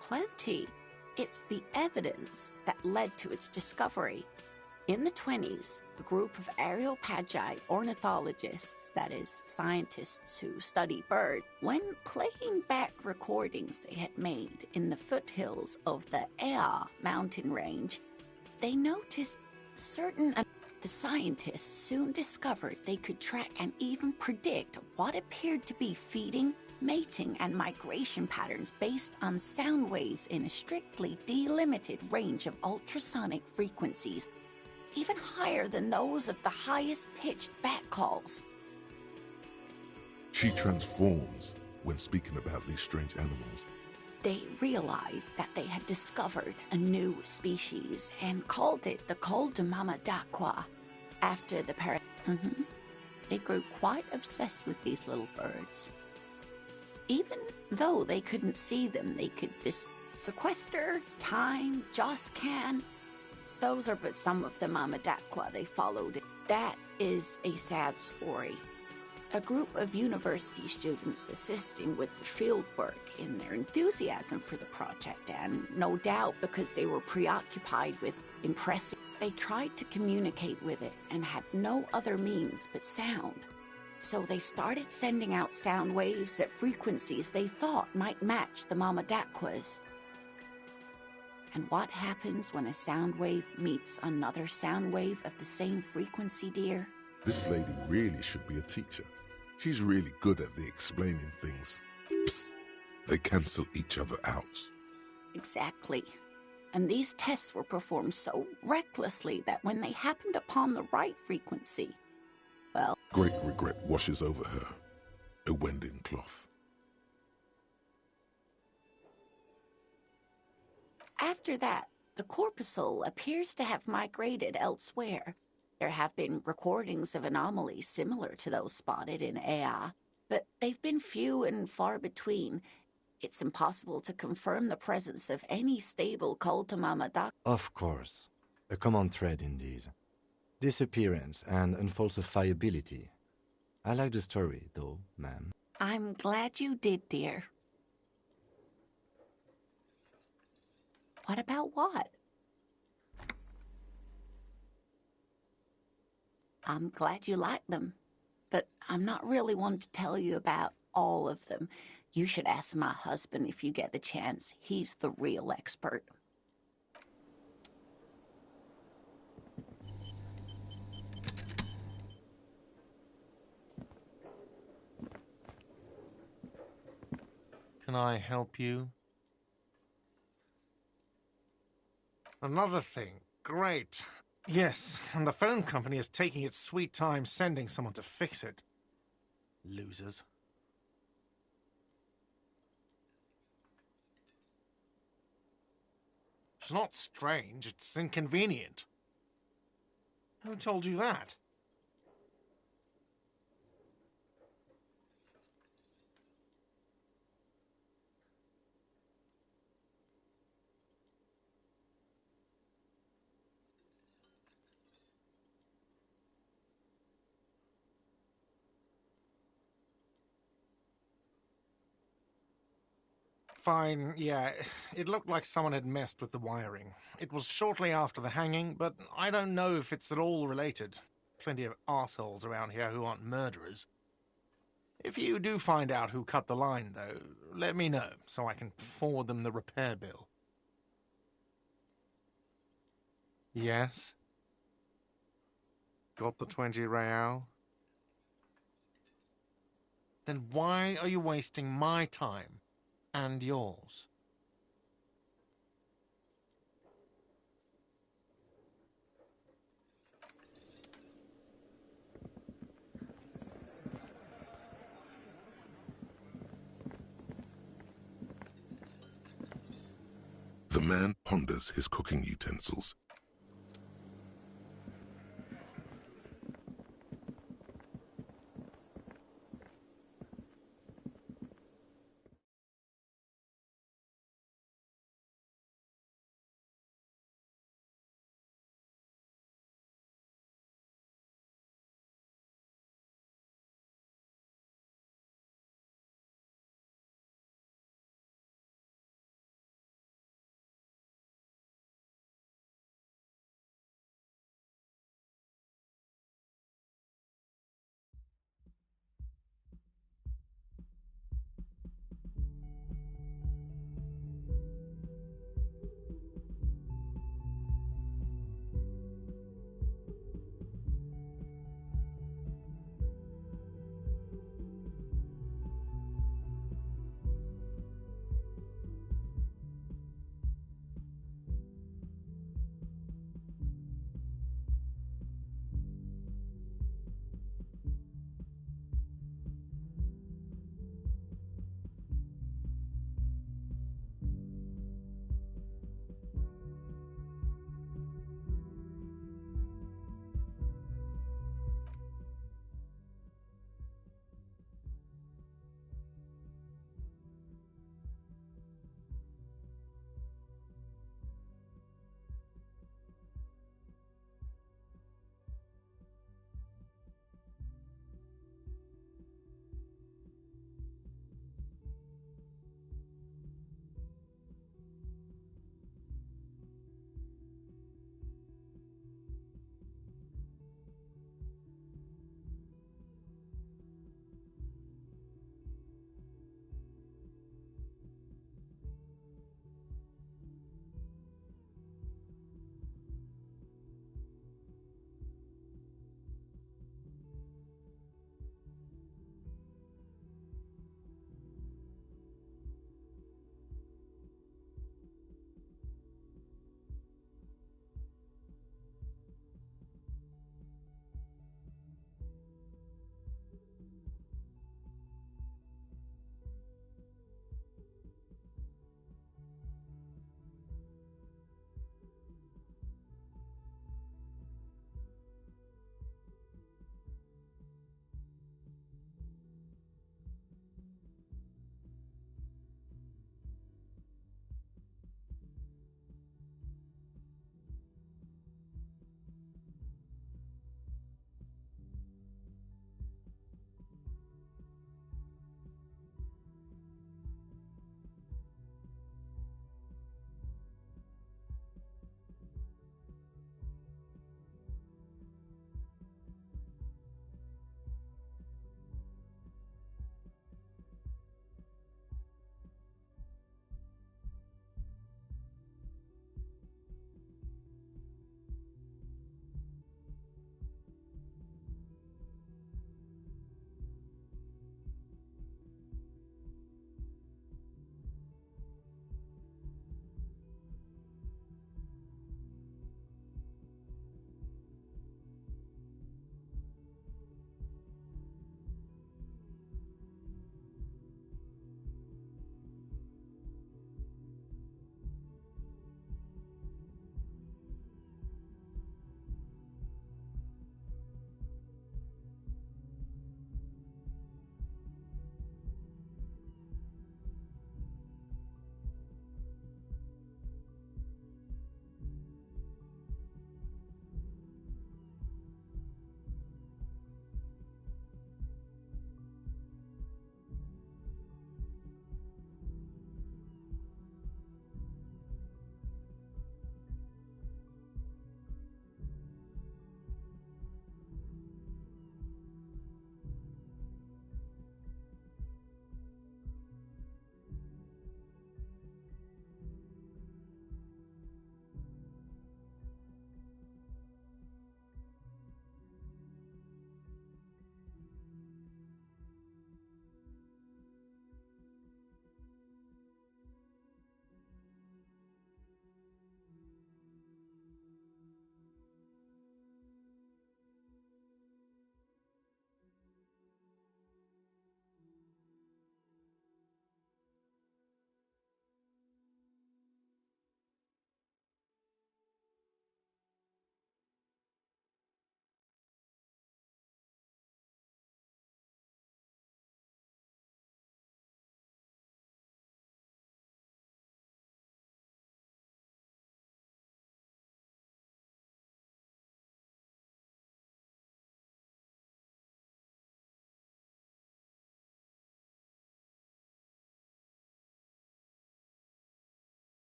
Plenty. It's the evidence that led to its discovery. In the 20s, a group of Areopagi ornithologists, that is, scientists who study birds, when playing back recordings they had made in the foothills of the Ea mountain range, they noticed certain... The scientists soon discovered they could track and even predict what appeared to be feeding, mating, and migration patterns based on sound waves in a strictly delimited range of ultrasonic frequencies, even higher than those of the highest pitched bat calls. She transforms when speaking about these strange animals. They realized that they had discovered a new species and called it the Col de Mamadaqua after the They grew quite obsessed with these little birds. Even though they couldn't see them, they could Sequester, Time, Joscan, those are but some of the Mamadakwa they followed. That is a sad story. A group of university students assisting with the fieldwork in their enthusiasm for the project, and no doubt because they were preoccupied with impressing, they tried to communicate with it and had no other means but sound. So they started sending out sound waves at frequencies they thought might match the Mamadakwas. And what happens when a sound wave meets another sound wave of the same frequency, dear? This lady really should be a teacher. She's really good at the explaining things. Psst. They cancel each other out. Exactly. And these tests were performed so recklessly that when they happened upon the right frequency, well... Great regret washes over her. A wending cloth. After that, the corpuscle appears to have migrated elsewhere. There have been recordings of anomalies similar to those spotted in Ea, but they've been few and far between. It's impossible to confirm the presence of any stable Kultamamadak. Of course. A common thread in these. Disappearance and unfalsifiability. I like the story, though, ma'am. I'm glad you did, dear. What about what? I'm glad you like them, but I'm not really one to tell you about all of them. You should ask my husband if you get the chance. He's the real expert. Can I help you? Another thing. Great. Yes, and the phone company is taking its sweet time sending someone to fix it. Losers. It's not strange, it's inconvenient. Who told you that? Fine, yeah. It looked like someone had messed with the wiring. It was shortly after the hanging, but I don't know if it's at all related. Plenty of assholes around here who aren't murderers. If you do find out who cut the line, though, let me know, so I can forward them the repair bill. Yes? Got the 20 real? Then why are you wasting my time? And yours. The man ponders his cooking utensils.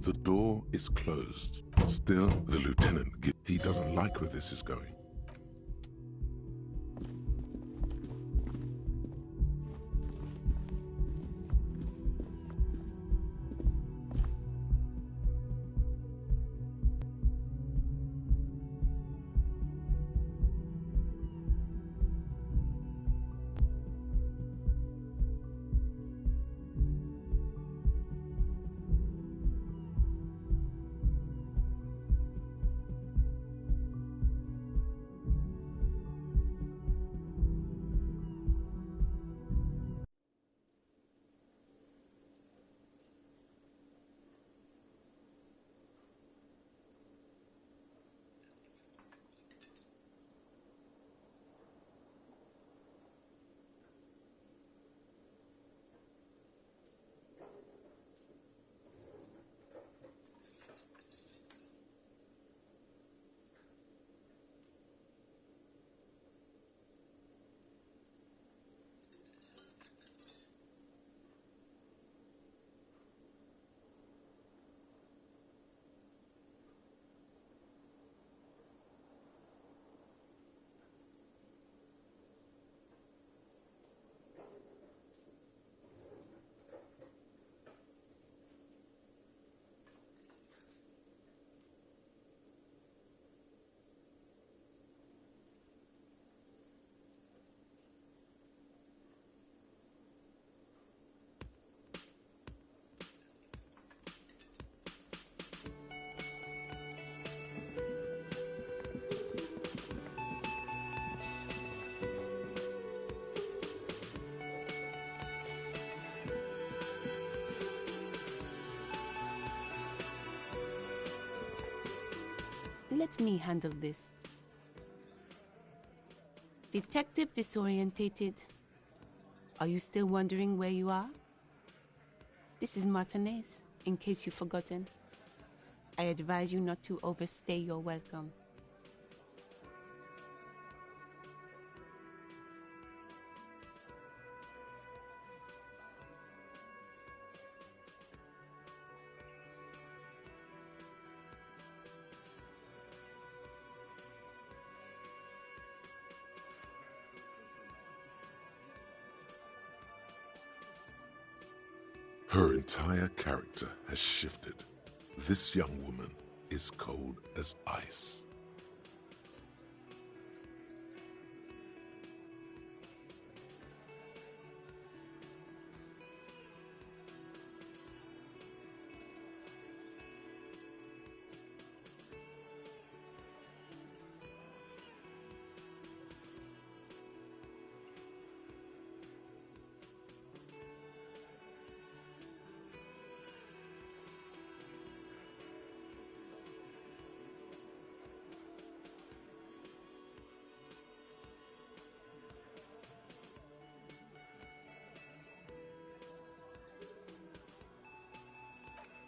The door is closed. Still, the lieutenant, he doesn't like where this is going. Let me handle this. Detective disorientated. Are you still wondering where you are? This is Martinez, in case you've forgotten. I advise you not to overstay your welcome. Her entire character has shifted. This young woman is cold as ice.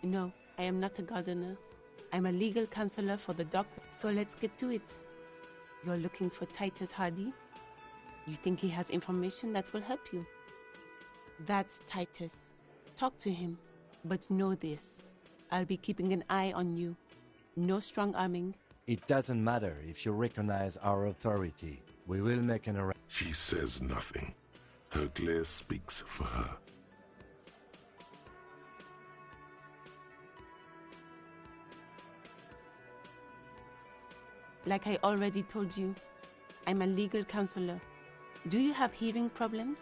No, I am not a gardener. I'm a legal counselor for the dock, so let's get to it. You're looking for Titus Hardy? You think he has information that will help you? That's Titus. Talk to him, but know this. I'll be keeping an eye on you. No strong arming. It doesn't matter if you recognize our authority. We will make an arrest. She says nothing. Her glare speaks for her. Like I already told you, I'm a legal counselor. Do you have hearing problems?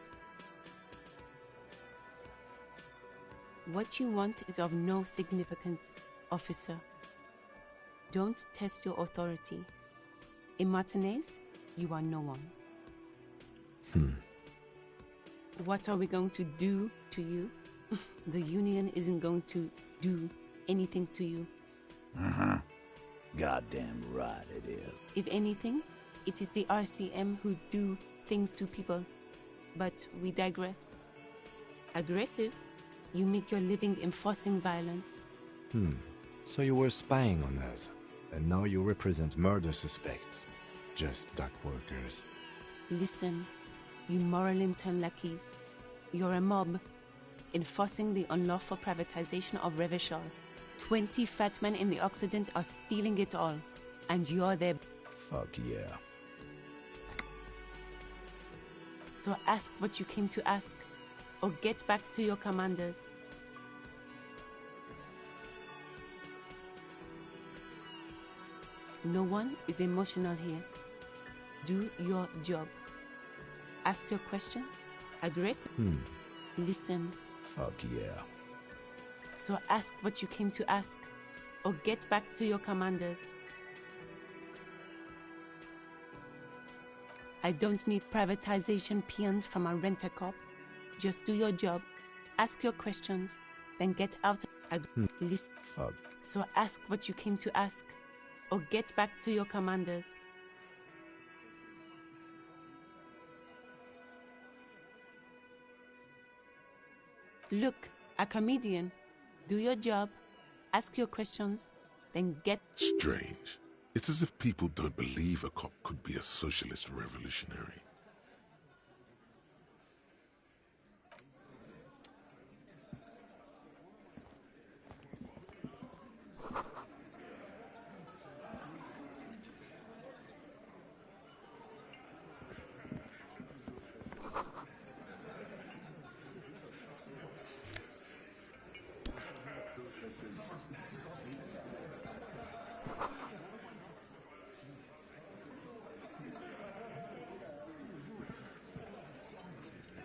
What you want is of no significance, officer. Don't test your authority. In Martinez, you are no one. What are we going to do to you? The Union isn't going to do anything to you. Goddamn right it is. If anything, it is the RCM who do things to people. But we digress. Aggressive? You make your living enforcing violence. So you were spying on us, and now you represent murder suspects. Just dock workers. Listen, you moral intern lackeys. You're a mob, enforcing the unlawful privatization of Revachol. 20 fat men in the Occident are stealing it all. And you're there. Fuck yeah. So ask what you came to ask, or get back to your commanders. No one is emotional here. Do your job. Ask your questions. Aggressive. Listen. Fuck yeah. So ask what you came to ask, or get back to your commanders. I don't need privatization peons from a rent-a-cop. Just do your job, ask your questions, then get out. Listen. Fuck. So ask what you came to ask, or get back to your commanders. Look, a comedian. Do your job, ask your questions, then get... Strange. It's as if people don't believe a cop could be a socialist revolutionary.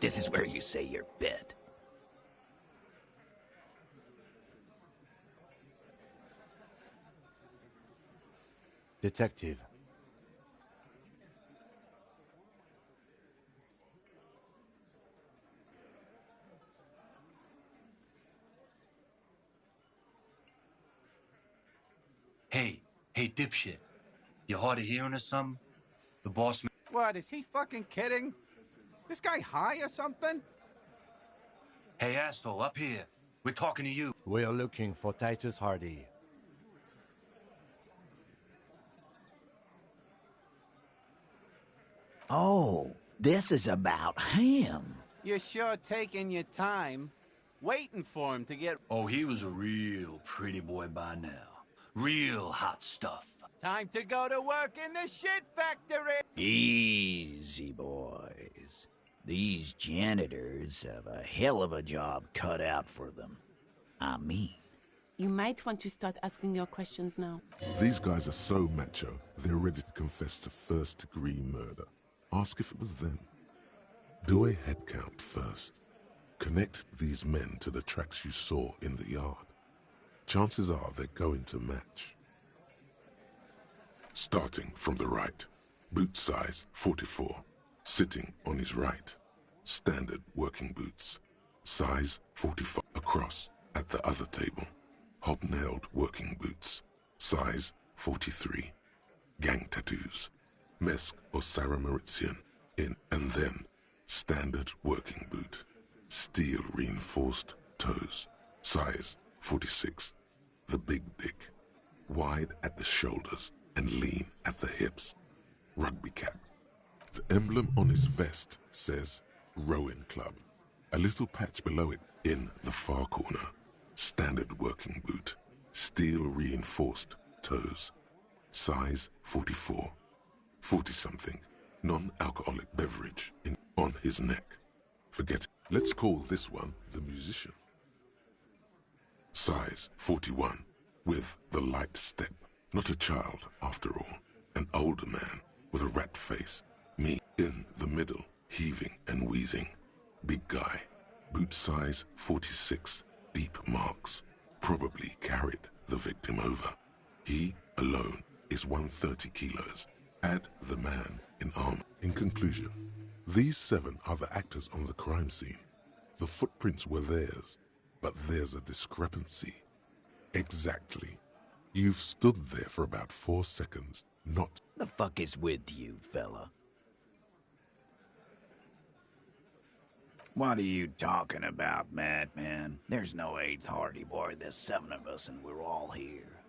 This is where you say your bit. Detective. Hey, dipshit. You hard of hearing or something? The boss man... What, is he fucking kidding? This guy high or something? Hey, asshole, up here. We're talking to you. We're looking for Titus Hardy. Oh, this is about him. You're sure taking your time, waiting for him to get... Oh, he was a real pretty boy by now. Real hot stuff. Time to go to work in the shit factory! Easy, boys. These janitors have a hell of a job cut out for them. I mean... You might want to start asking your questions now. These guys are so macho, they're ready to confess to first-degree murder. Ask if it was them. Do a head count first. Connect these men to the tracks you saw in the yard. Chances are they're going to match. Starting from the right. Boot size 44. Sitting on his right. Standard working boots. Size 45. Across at the other table. Hobnailed working boots. Size 43. Gang tattoos. Mesk or Sarah Mauritian. In and then. Standard working boot. Steel reinforced toes. Size 46. The big dick. Wide at the shoulders and lean at the hips. Rugby cap. The emblem on his vest says Rowing Club. A little patch below it in the far corner. Standard working boot. Steel reinforced toes. Size 44. 40-something. Non-alcoholic beverage on his neck. Forget it. Let's call this one the musician. Size 41, with the light step. Not a child, after all. An older man with a rat face. Me in the middle, heaving and wheezing. Big guy. Boot size 46, deep marks. Probably carried the victim over. He, alone, is 130 kilos. Add the man in armor. In conclusion, these 7 are the actors on the crime scene. The footprints were theirs. But there's a discrepancy. Exactly. You've stood there for about 4 seconds, not... The fuck is with you, fella? What are you talking about, madman? There's no 8th Hardy Boy. There's 7 of us and we're all here.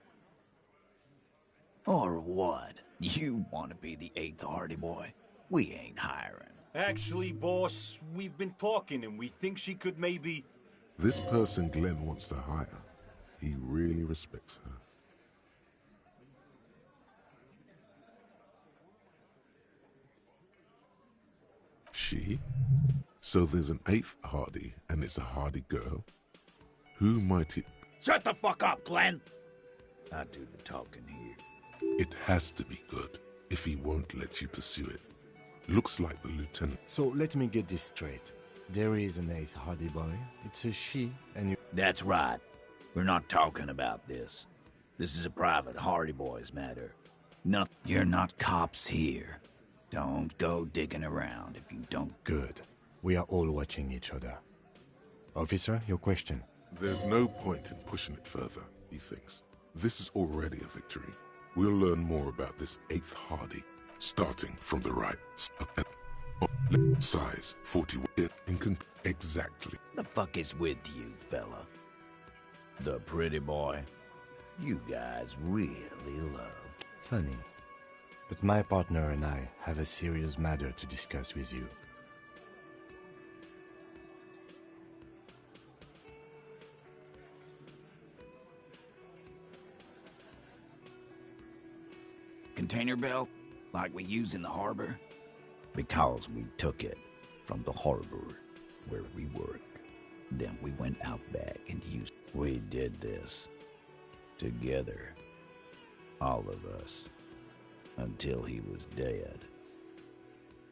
Or what? You want to be the 8th Hardy Boy? We ain't hiring. Actually, boss, we've been talking and we think she could maybe... This person Glenn wants to hire. He really respects her. She? So there's an 8th Hardy, and it's a Hardy girl? Who might it... Shut the fuck up, Glenn! I do the talking here. It has to be good, if he won't let you pursue it. Looks like the lieutenant. So let me get this straight. There is an 8th Hardy boy. It's a she, and you... That's right. We're not talking about this. This is a private Hardy Boys matter. No, you're not cops here. Don't go digging around if you don't... Good. We are all watching each other. Officer, your question. There's no point in pushing it further, he thinks. This is already a victory. We'll learn more about this 8th Hardy, starting from the right. Size 41. Exactly. The fuck is with you, fella? The pretty boy? You guys really love. Funny. But my partner and I have a serious matter to discuss with you. Container belt? Like we use in the harbor? Because we took it from the harbor where we work. Then we went out back and used... We did this. Together. All of us. Until he was dead.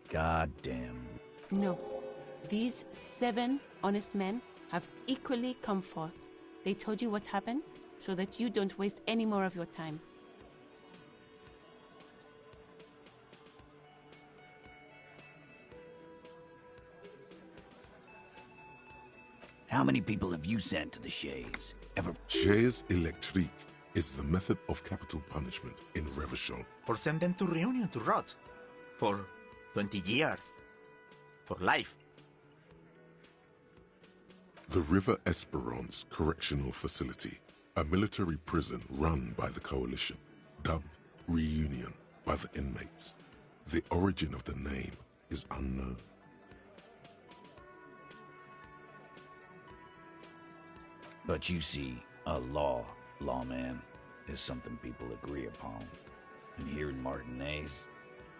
Goddamn. No. These 7 honest men have equally come forth. They told you what happened so that you don't waste any more of your time. How many people have you sent to the Shays? Ever? Chaise électrique is the method of capital punishment in Revachol. Or send them to Reunion to rot. For 20 years. For life. The River Esperance Correctional Facility, a military prison run by the Coalition, dubbed Reunion by the inmates. The origin of the name is unknown. But you see, a lawman, is something people agree upon. And here in Martinez,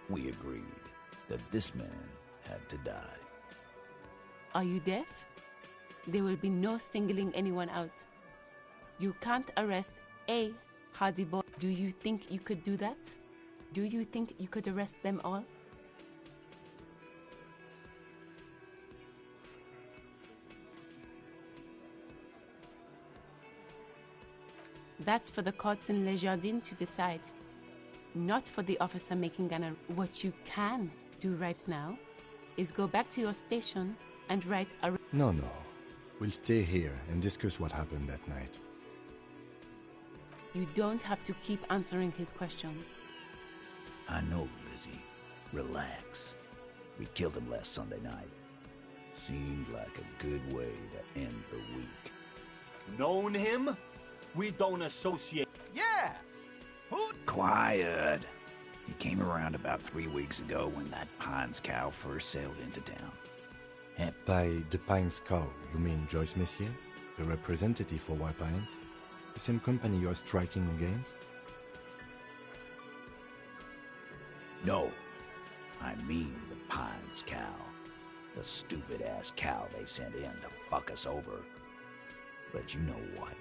we agreed that this man had to die. Are you deaf? There will be no singling anyone out. You can't arrest a Hardy boy. Do you think you could do that? Do you think you could arrest them all? That's for the courts in Les Jardins to decide. Not for the officer making an arrest. What you can do right now is go back to your station and write a... No. We'll stay here and discuss what happened that night. You don't have to keep answering his questions. I know, Lizzie. Relax. We killed him last Sunday night. Seemed like a good way to end the week. Known him? We don't associate. Yeah! Who? Quiet. He came around about 3 weeks ago when that Pines cow first sailed into town. By the Pines cow, you mean Joyce Messier? The representative for White Pines? The same company you are striking against? No. I mean the Pines cow. The stupid-ass cow they sent in to fuck us over. But you know what?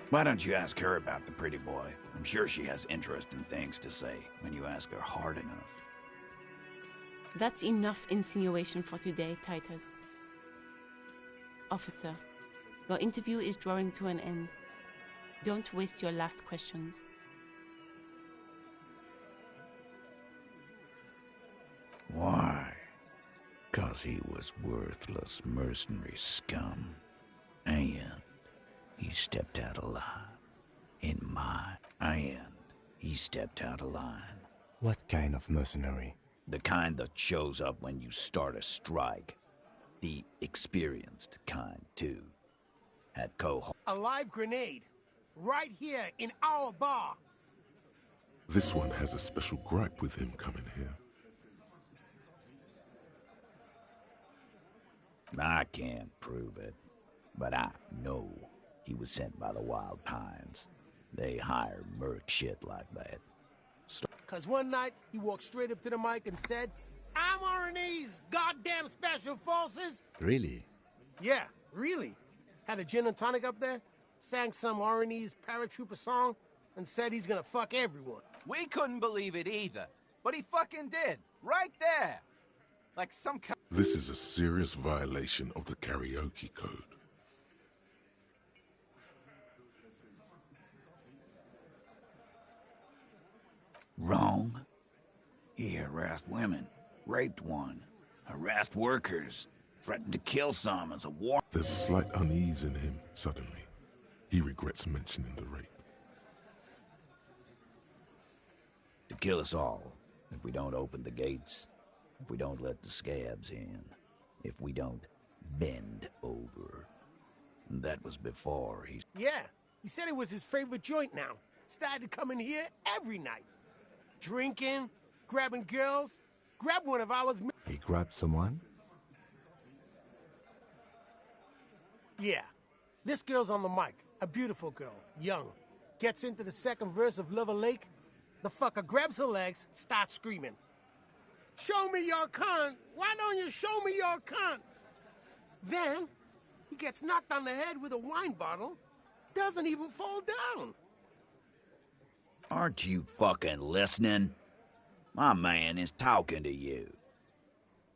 Why don't you ask her about the pretty boy? I'm sure she has interesting things to say when you ask her hard enough. That's enough insinuation for today, Titus. Officer, your interview is drawing to an end. Don't waste your last questions. Why? 'Cause he was worthless mercenary scum. And he stepped out of line. In my hand, he stepped out of line. What kind of mercenary? The kind that shows up when you start a strike. The experienced kind, too. Had a live grenade. Right here in our bar. This one has a special gripe with him coming here. I can't prove it, but I know He was sent by the Wild Pines. They hire merc shit like that. Cause one night, he walked straight up to the mic and said, "I'm RNA's goddamn special forces." Really? Yeah, really. Had a gin and tonic up there, sang some RNA's paratrooper song, and said he's gonna fuck everyone. We couldn't believe it either, but he fucking did, right there. Like some kind. This is a serious violation of the karaoke code. Wrong. He harassed women, raped one, harassed workers, threatened to kill some as a war. There's slight unease in him suddenly. He regrets mentioning the rape. To kill us all, if we don't open the gates, if we don't let the scabs in, if we don't bend over. And that was before he... Yeah, he said it was his favorite joint now. Started to come in here every night. Drinking, grabbing girls, grabbed one of ours. He grabbed someone? Yeah, this girl's on the mic. A beautiful girl, young. Gets into the second verse of Lover Lake. The fucker grabs her legs, starts screaming. "Show me your cunt! Why don't you show me your cunt?" Then, he gets knocked on the head with a wine bottle. Doesn't even fall down. Aren't you fucking listening? My man is talking to you.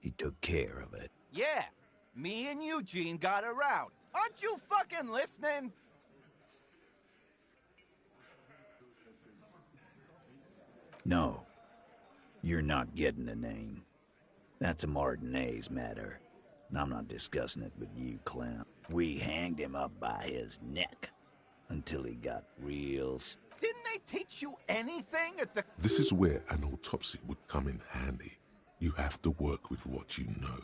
He took care of it. Yeah, me and Eugene got around. Aren't you fucking listening? No, you're not getting the name. That's a Martinez matter, and I'm not discussing it with you, clown. We hanged him up by his neck until he got real... Didn't they teach you anything at the... This is where an autopsy would come in handy. You have to work with what you know.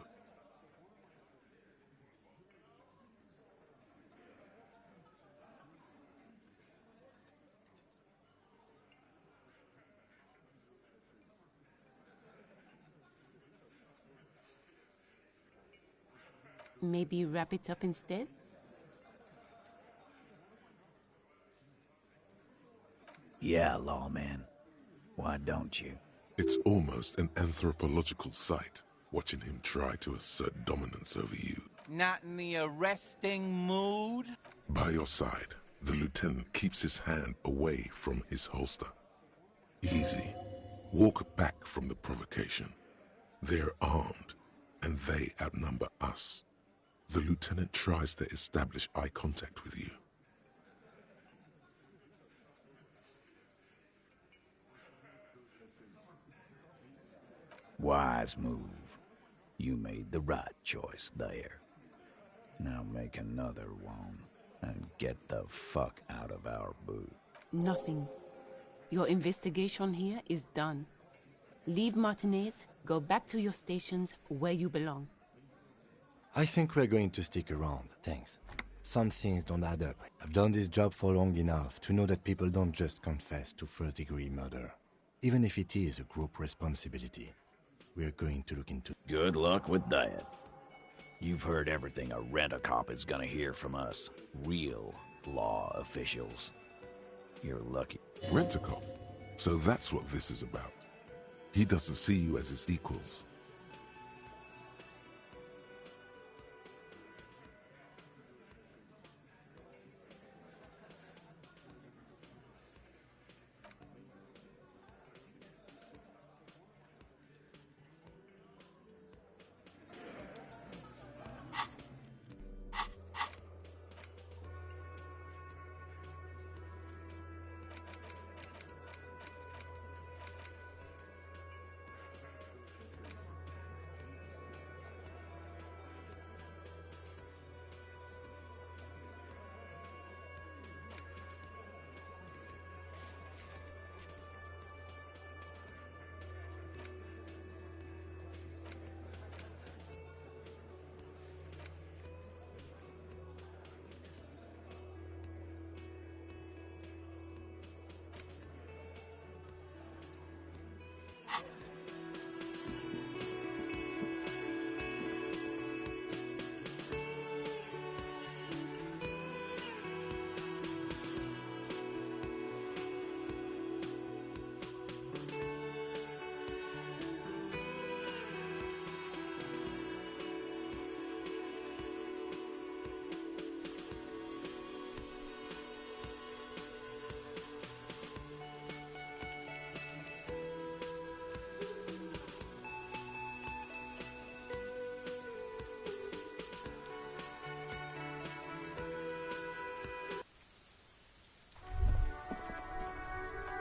Maybe wrap it up instead? Yeah, lawman. Why don't you? It's almost an anthropological sight, watching him try to assert dominance over you. Not in the arresting mood? By your side, the lieutenant keeps his hand away from his holster. Easy. Walk back from the provocation. They're armed, and they outnumber us. The lieutenant tries to establish eye contact with you. Wise move. You made the right choice there. Now make another one and get the fuck out of our booth. Nothing. Your investigation here is done. Leave Martinez, go back to your stations where you belong. I think we're going to stick around, thanks. Some things don't add up. I've done this job for long enough to know that people don't just confess to first-degree murder. Even if it is a group responsibility, we're going to look into... Good luck with that. You've heard everything a rent-a-cop is gonna hear from us. Real law officials. You're lucky. Rent-a-cop? So that's what this is about. He doesn't see you as his equals.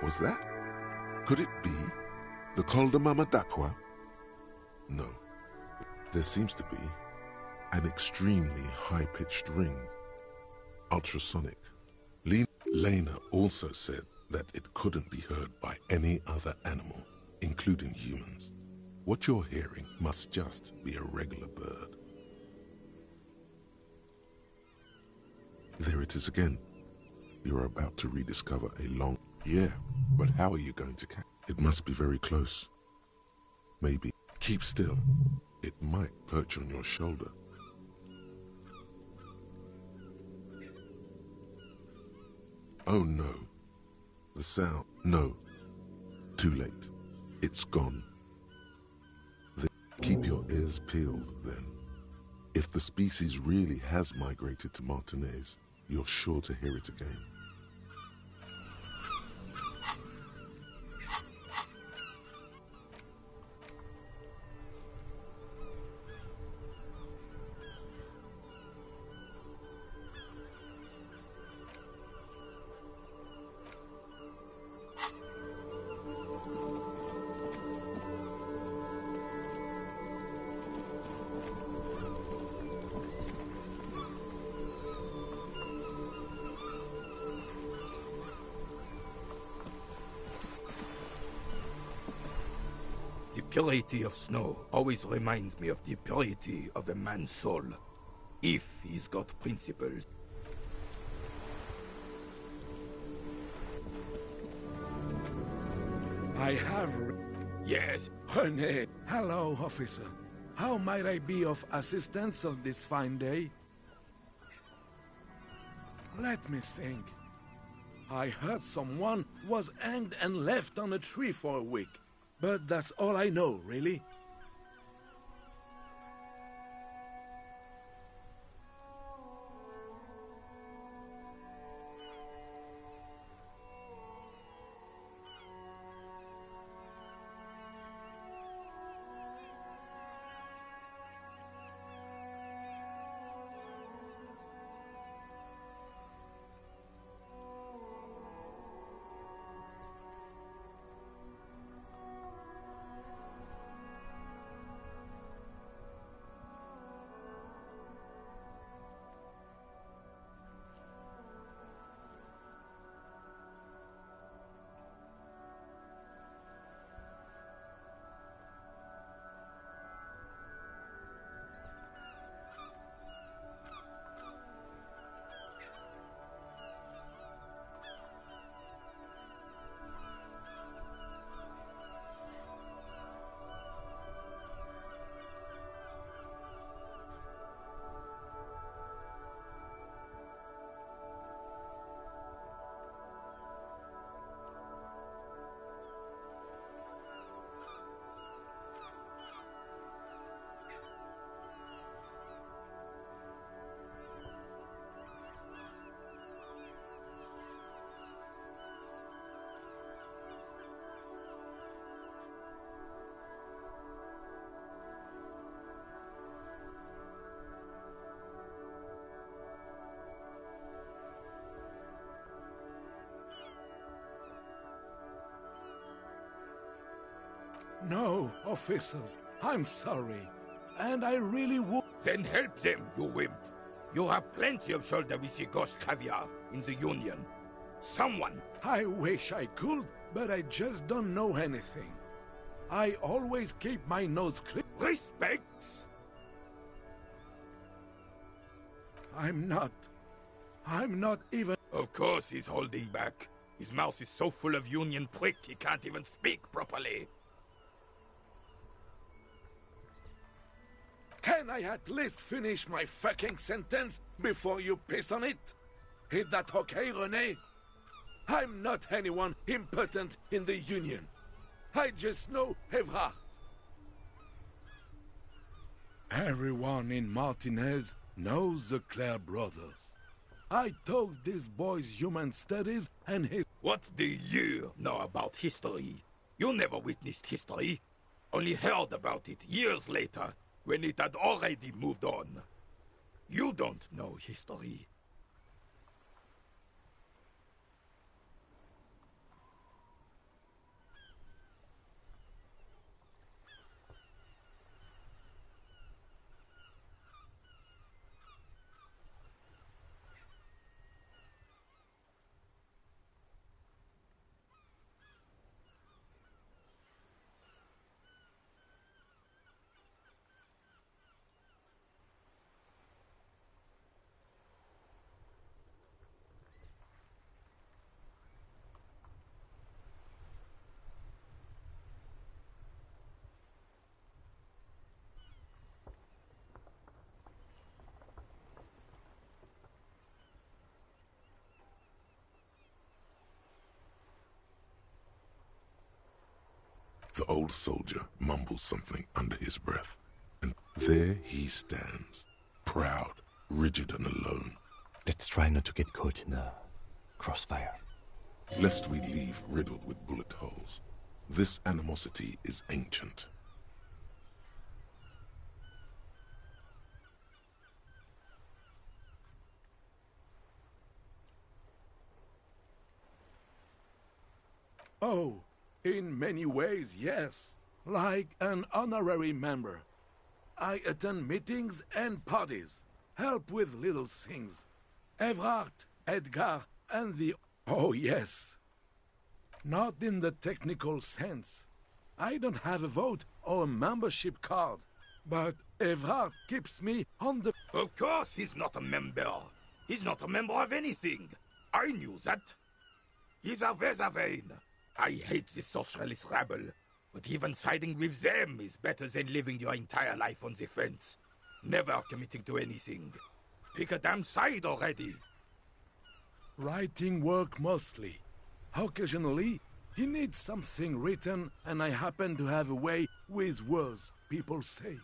was that? Could it be the Col de Mamadakwa? No. There seems to be an extremely high-pitched ring. Ultrasonic. Lena also said that it couldn't be heard by any other animal, including humans. What you're hearing must just be a regular bird. There it is again. You're about to rediscover a long... Yeah, but how are you going to catch? It must be very close. Maybe. Keep still. It might perch on your shoulder. Oh no. The sound. No. Too late. It's gone. Keep your ears peeled, then. If the species really has migrated to Martinez, you're sure to hear it again. The purity of snow always reminds me of the purity of a man's soul, if he's got principles. I have... Yes. René. Hello, officer. How might I be of assistance on this fine day? Let me think. I heard someone was hanged and left on a tree for a week. But that's all I know, really. No, officers, I'm sorry. And I really would... Then help them, you wimp. You have plenty of shoulder with your ghost caviar in the Union. Someone... I wish I could, but I just don't know anything. I always keep my nose clean. Respect! I'm not even... Of course he's holding back. His mouth is so full of Union prick he can't even speak properly. Can I at least finish my fucking sentence before you piss on it? Is that okay, René? I'm not anyone important in the Union. I just know Evrard. Everyone in Martinez knows the Clare brothers. I taught this boy's human studies and his... What do you know about history? You never witnessed history. Only heard about it years later, when it had already moved on. You don't know history. The old soldier mumbles something under his breath, and there he stands, proud, rigid and alone. Let's try not to get caught in a crossfire. Lest we leave riddled with bullet holes. This animosity is ancient. Oh, in many ways, yes. Like an honorary member. I attend meetings and parties. Help with little things. Evrard, Edgar, and the... Oh, yes. Not in the technical sense. I don't have a vote or a membership card. But Evrard keeps me on the... Of course he's not a member. He's not a member of anything. I knew that. He's a Weservein. I hate this socialist rabble. But even siding with them is better than living your entire life on the fence. Never committing to anything. Pick a damn side already. Writing work mostly. Occasionally, he needs something written, and I happen to have a way with words, people say.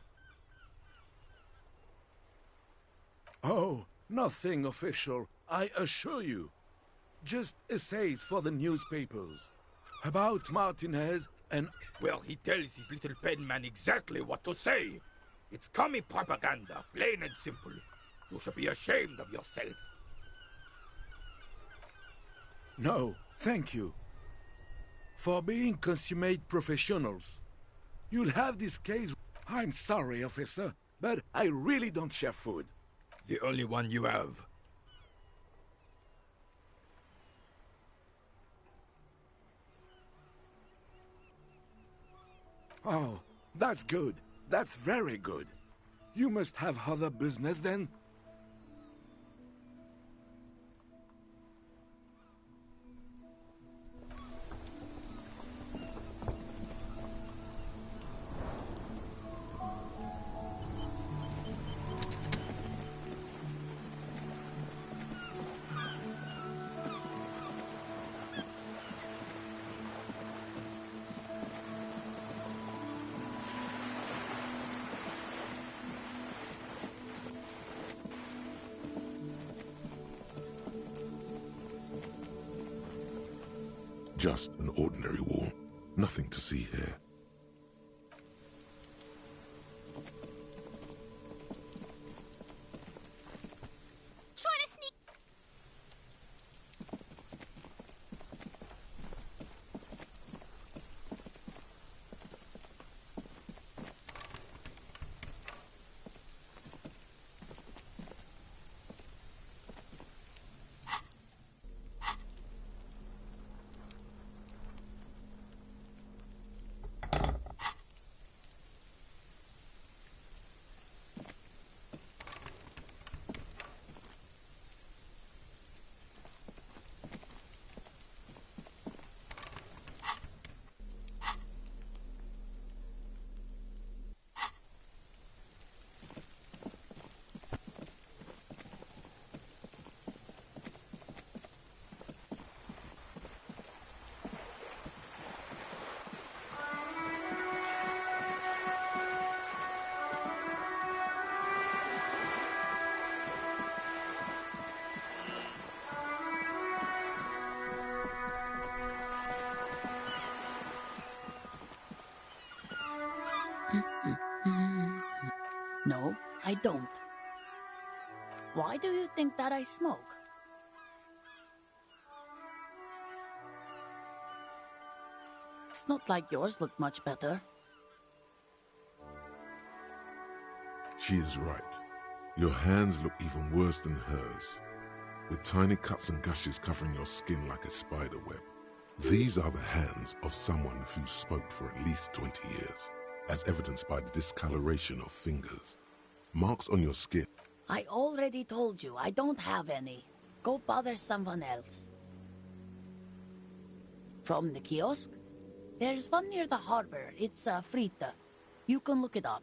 Oh, nothing official, I assure you. Just essays for the newspapers. About Martinez and... Well, he tells his little pen man exactly what to say. It's commie propaganda, plain and simple. You should be ashamed of yourself. No, thank you. For being consummate professionals. You'll have this case... I'm sorry, officer, but I really don't share food. The only one you have. Oh, that's good. That's very good. You must have other business then? Just an ordinary wall. Nothing to see here. Trying to sneak... No, I don't. Why do you think that I smoke? It's not like yours look much better. She is right. Your hands look even worse than hers, with tiny cuts and gushes covering your skin like a spider web. These are the hands of someone who smoked for at least 20 years, as evidenced by the discoloration of fingers. Marks on your skin. I already told you, I don't have any. Go bother someone else. From the kiosk? There's one near the harbor. It's Frita. You can look it up.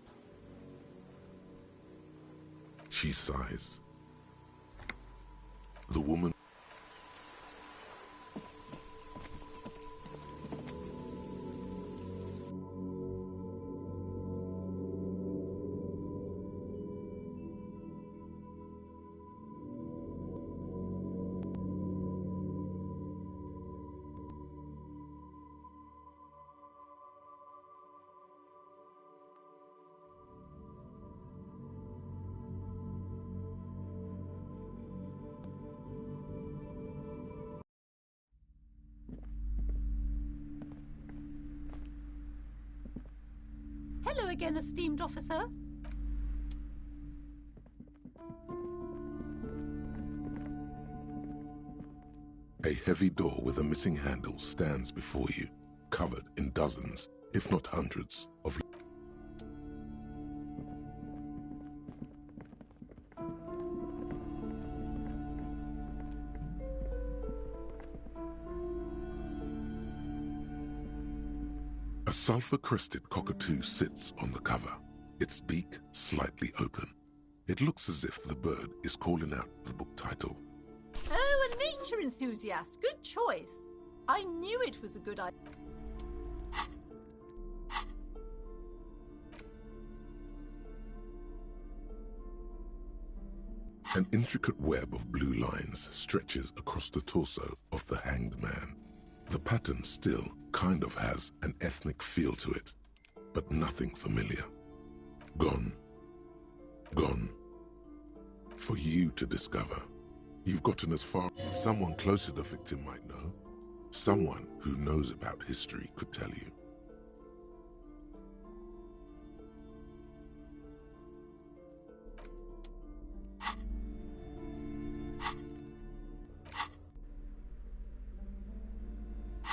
She sighs. The woman... Hello again, esteemed officer. A heavy door with a missing handle stands before you, covered in dozens, if not hundreds, of... A sulfur-crested cockatoo sits on the cover, its beak slightly open. It looks as if the bird is calling out the book title. Oh, a nature enthusiast. Good choice. I knew it was a good idea. An intricate web of blue lines stretches across the torso of the hanged man. The pattern still kind of has an ethnic feel to it, but nothing familiar. Gone. Gone. For you to discover. You've gotten as far as someone close to the victim might know. Someone who knows about history could tell you.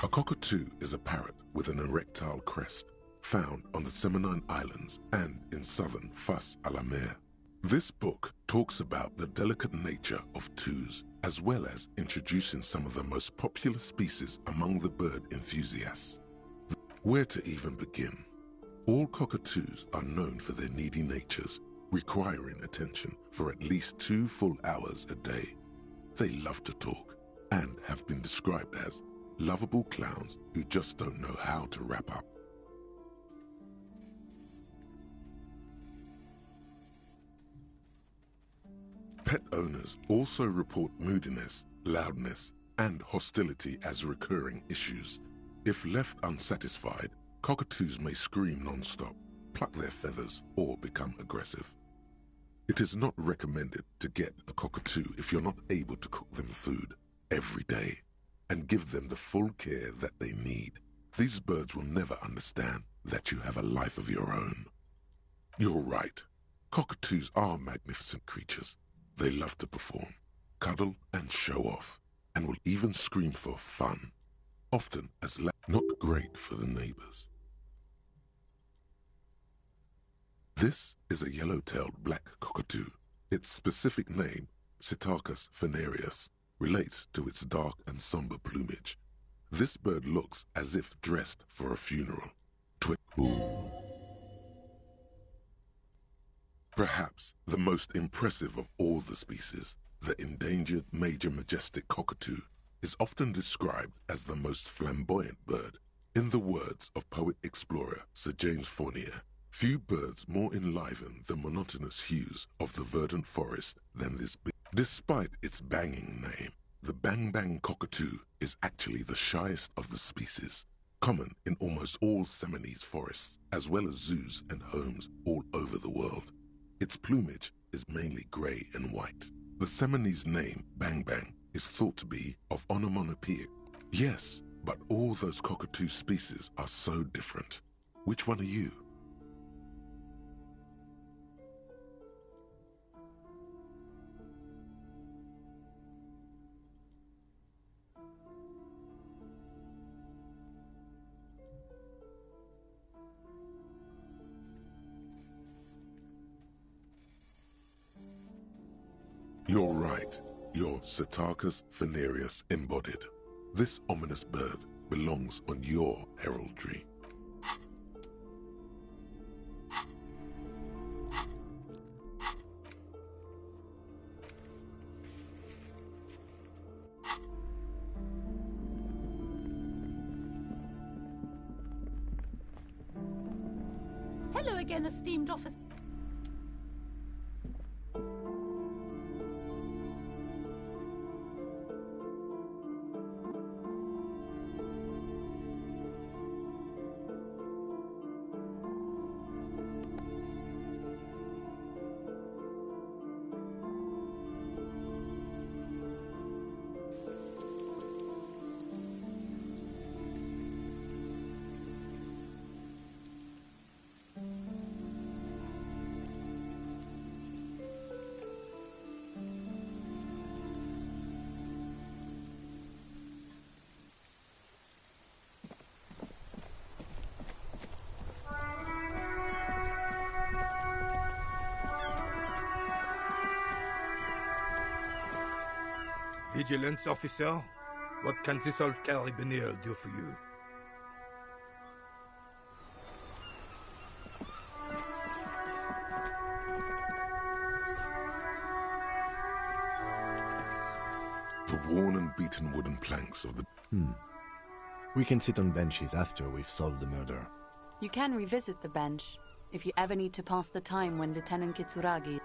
A cockatoo is a parrot with an erectile crest, found on the Seminine Islands and in southern Fas a la Mer. This book talks about the delicate nature of toos, as well as introducing some of the most popular species among the bird enthusiasts. Where to even begin? All cockatoos are known for their needy natures, requiring attention for at least 2 full hours a day. They love to talk and have been described as lovable clowns who just don't know how to wrap up. Pet owners also report moodiness, loudness, and hostility as recurring issues. If left unsatisfied, cockatoos may scream non-stop, pluck their feathers, or become aggressive. It is not recommended to get a cockatoo if you're not able to cook them food every day and give them the full care that they need. These birds will never understand that you have a life of your own. You're right. Cockatoos are magnificent creatures. They love to perform, cuddle and show off, and will even scream for fun, often as not great for the neighbors. This is a yellow-tailed black cockatoo. Its specific name, Psittacus venereus, relates to its dark and somber plumage. This bird looks as if dressed for a funeral. Perhaps the most impressive of all the species, the endangered major majestic cockatoo, is often described as the most flamboyant bird. In the words of poet-explorer Sir James Fournier, few birds more enliven the monotonous hues of the verdant forest than this bee. Despite its banging name, the bang-bang cockatoo is actually the shyest of the species, common in almost all Seminoese forests, as well as zoos and homes all over the world. Its plumage is mainly grey and white. The Seminoese name, bang-bang, is thought to be of onomatopoeic. Yes, but all those cockatoo species are so different. Which one are you? You're right. You're Psittacus venereus embodied. This ominous bird belongs on your heraldry. Hello again, esteemed officer. Vigilance officer, what can this old carabinier do for you? The worn and beaten wooden planks of the... We can sit on benches after we've solved the murder. You can revisit the bench if you ever need to pass the time when Lieutenant Kitsuragi...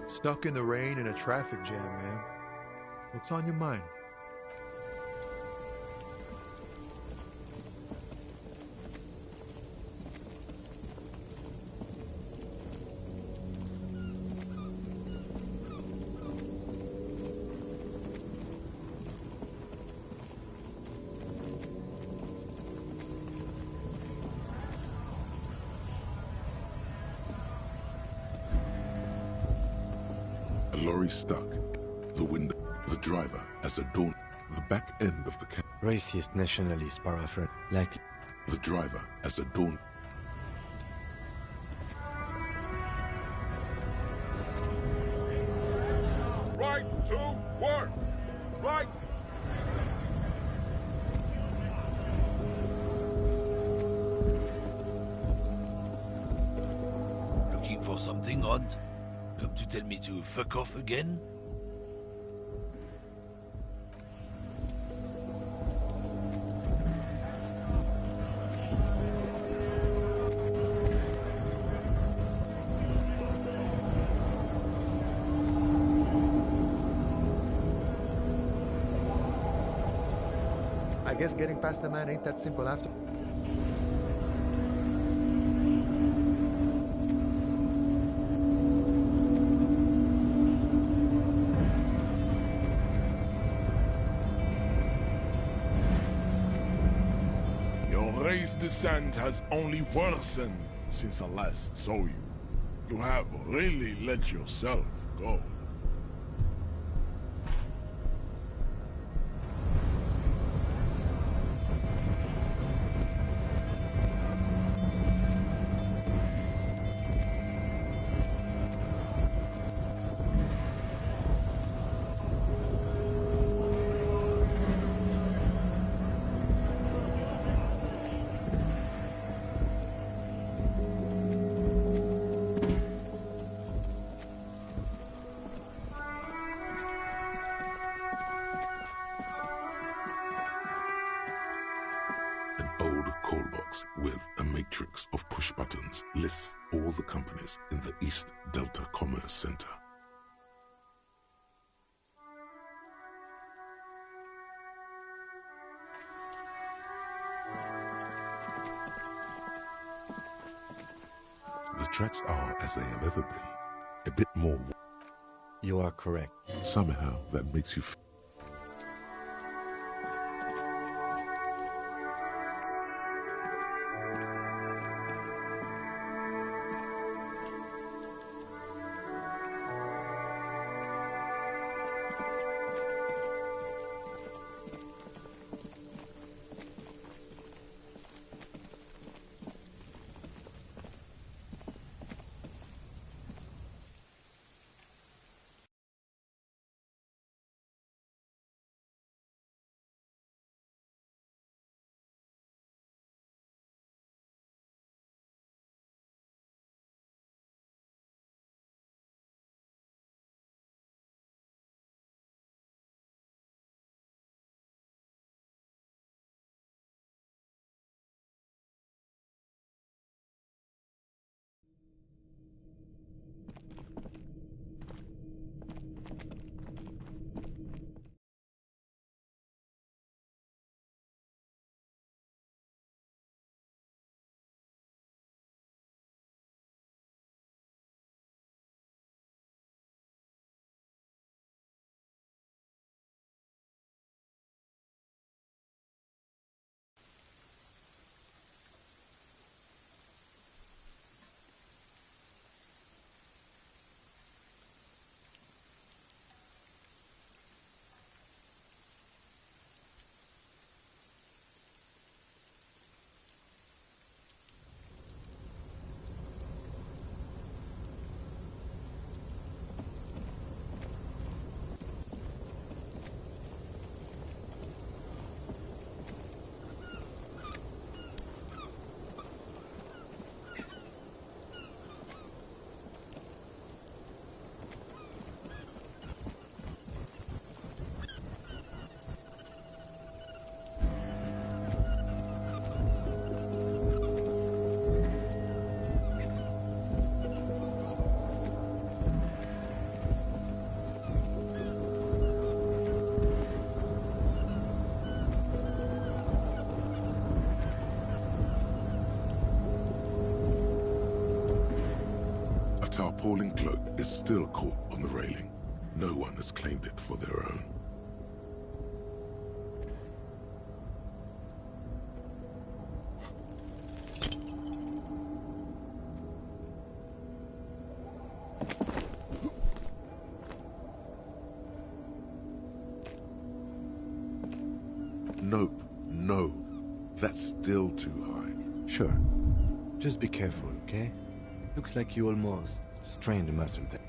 Stuck in the rain in a traffic jam, man. What's on your mind? A lorry stuck. The window. The driver as a dawn. The back end of the cab. Racist, nationalist, paraphrase. Like... The driver as a dawn. Right to work! Right! Looking for something, Hunt? Come to tell me to fuck off again? I guess getting past the man ain't that simple after. Your race descent has only worsened since I last saw you. You have really let yourself go. An old call box with a matrix of push buttons lists all the companies in the East Delta Commerce Center. The tracks are as they have ever been, a bit more. You are correct. Somehow that makes you feel tarpaulin cloak is still caught on the railing. No one has claimed it for their own. Nope. No. That's still too high. Sure. Just be careful, okay? Looks like you almost strained a muscle there.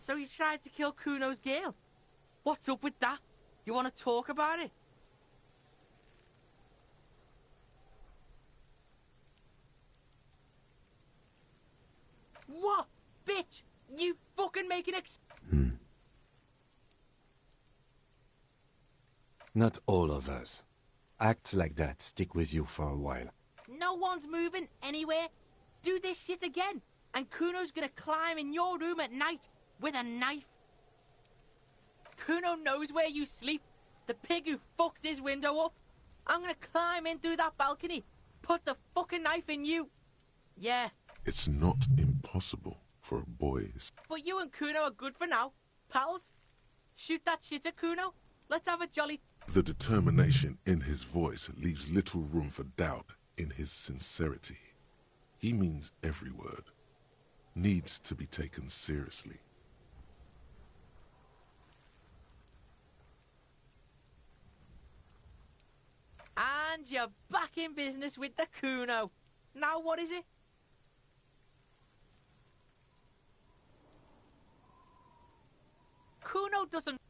So you tried to kill Kuno's girl? What's up with that? You want to talk about it? What? Bitch! You fucking make an Not all of us. Acts like that stick with you for a while. No one's moving anywhere. Do this shit again, and Kuno's gonna climb in your room at night with a knife. Kuno knows where you sleep. The pig who fucked his window up. I'm gonna climb in through that balcony, put the fucking knife in you. Yeah. It's not impossible for a boy. But you and Kuno are good for now. Pals, shoot that shit at Kuno. Let's have a jolly... The determination in his voice leaves little room for doubt in his sincerity. He means every word. Needs to be taken seriously. And you're back in business with the Kuno. Now what is it? Kuno doesn't...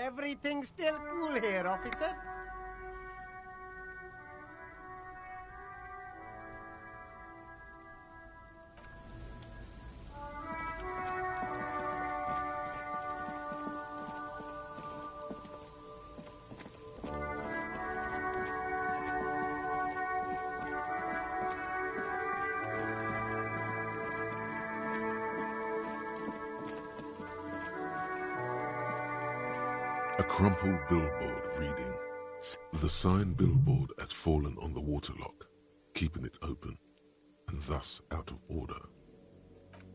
Everything's still cool here, officer. A crumpled billboard reading, "The sign billboard has fallen on the waterlock, keeping it open, and thus out of order."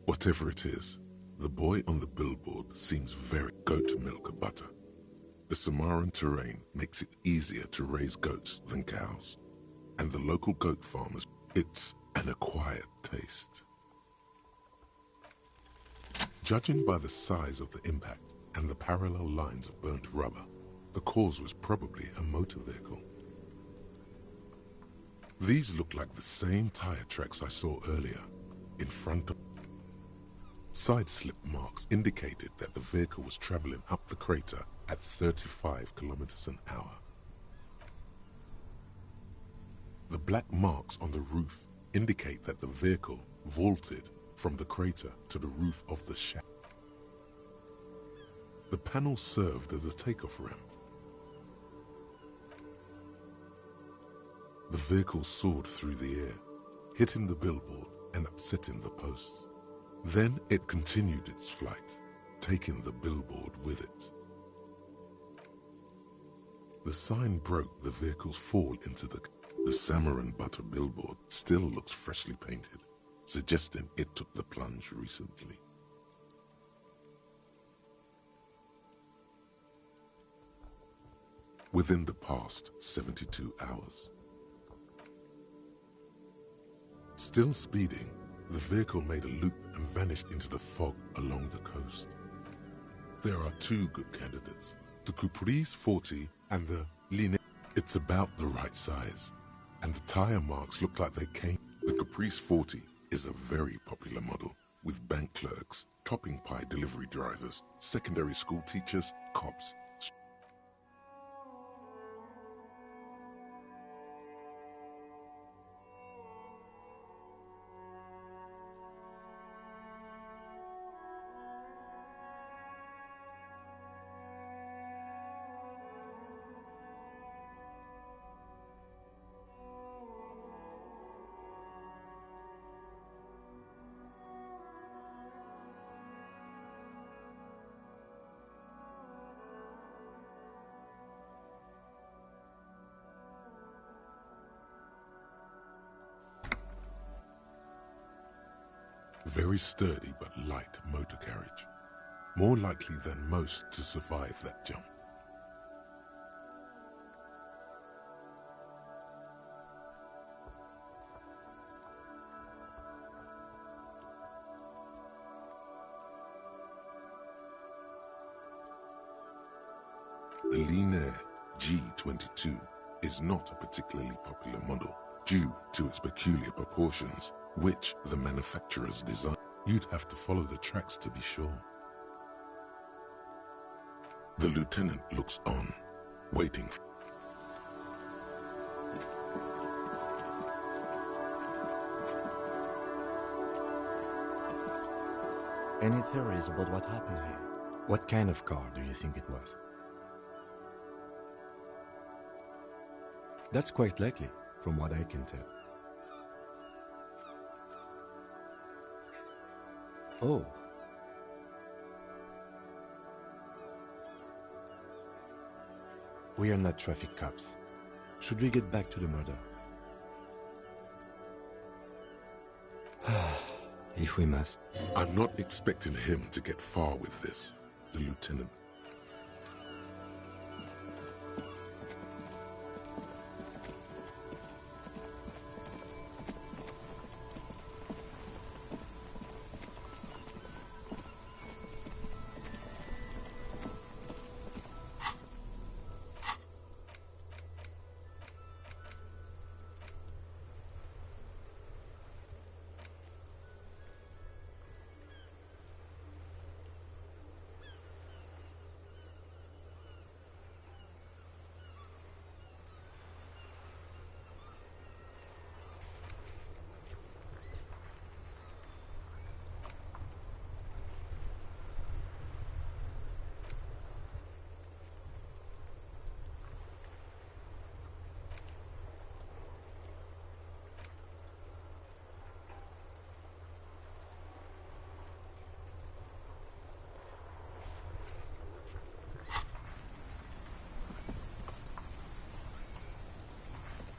Whatever it is, the boy on the billboard seems very goat milk butter. The Samaran terrain makes it easier to raise goats than cows, and the local goat farmers, it's an acquired taste. Judging by the size of the impact and the parallel lines of burnt rubber, the cause was probably a motor vehicle. These look like the same tire tracks I saw earlier, in front of... Side slip marks indicated that the vehicle was traveling up the crater at 35 kilometers an hour. The black marks on the roof indicate that the vehicle vaulted from the crater to the roof of the shaft. The panel served as a takeoff ramp. The vehicle soared through the air, hitting the billboard and upsetting the posts. Then it continued its flight, taking the billboard with it. The sign broke the vehicle's fall into the Samaran butter billboard still looks freshly painted, suggesting it took the plunge recently. Within the past 72 hours. Still speeding, the vehicle made a loop and vanished into the fog along the coast. There are two good candidates, the Caprice 40 and the Line. It's about the right size, and the tire marks look like they came. The Caprice 40 is a very popular model, with bank clerks, topping pie delivery drivers, secondary school teachers, cops. Very sturdy but light motor carriage, more likely than most to survive that jump. The Linear G22 is not a particularly popular model due to its peculiar proportions, which the manufacturers designed. You'd have to follow the tracks to be sure. The lieutenant looks on, waiting. Any theories about what happened here? What kind of car do you think it was? That's quite likely, from what I can tell. Oh. We are not traffic cops. Should we get back to the murder? If we must. I'm not expecting him to get far with this, the lieutenant.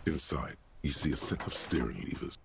Inside, you see a set of steering levers.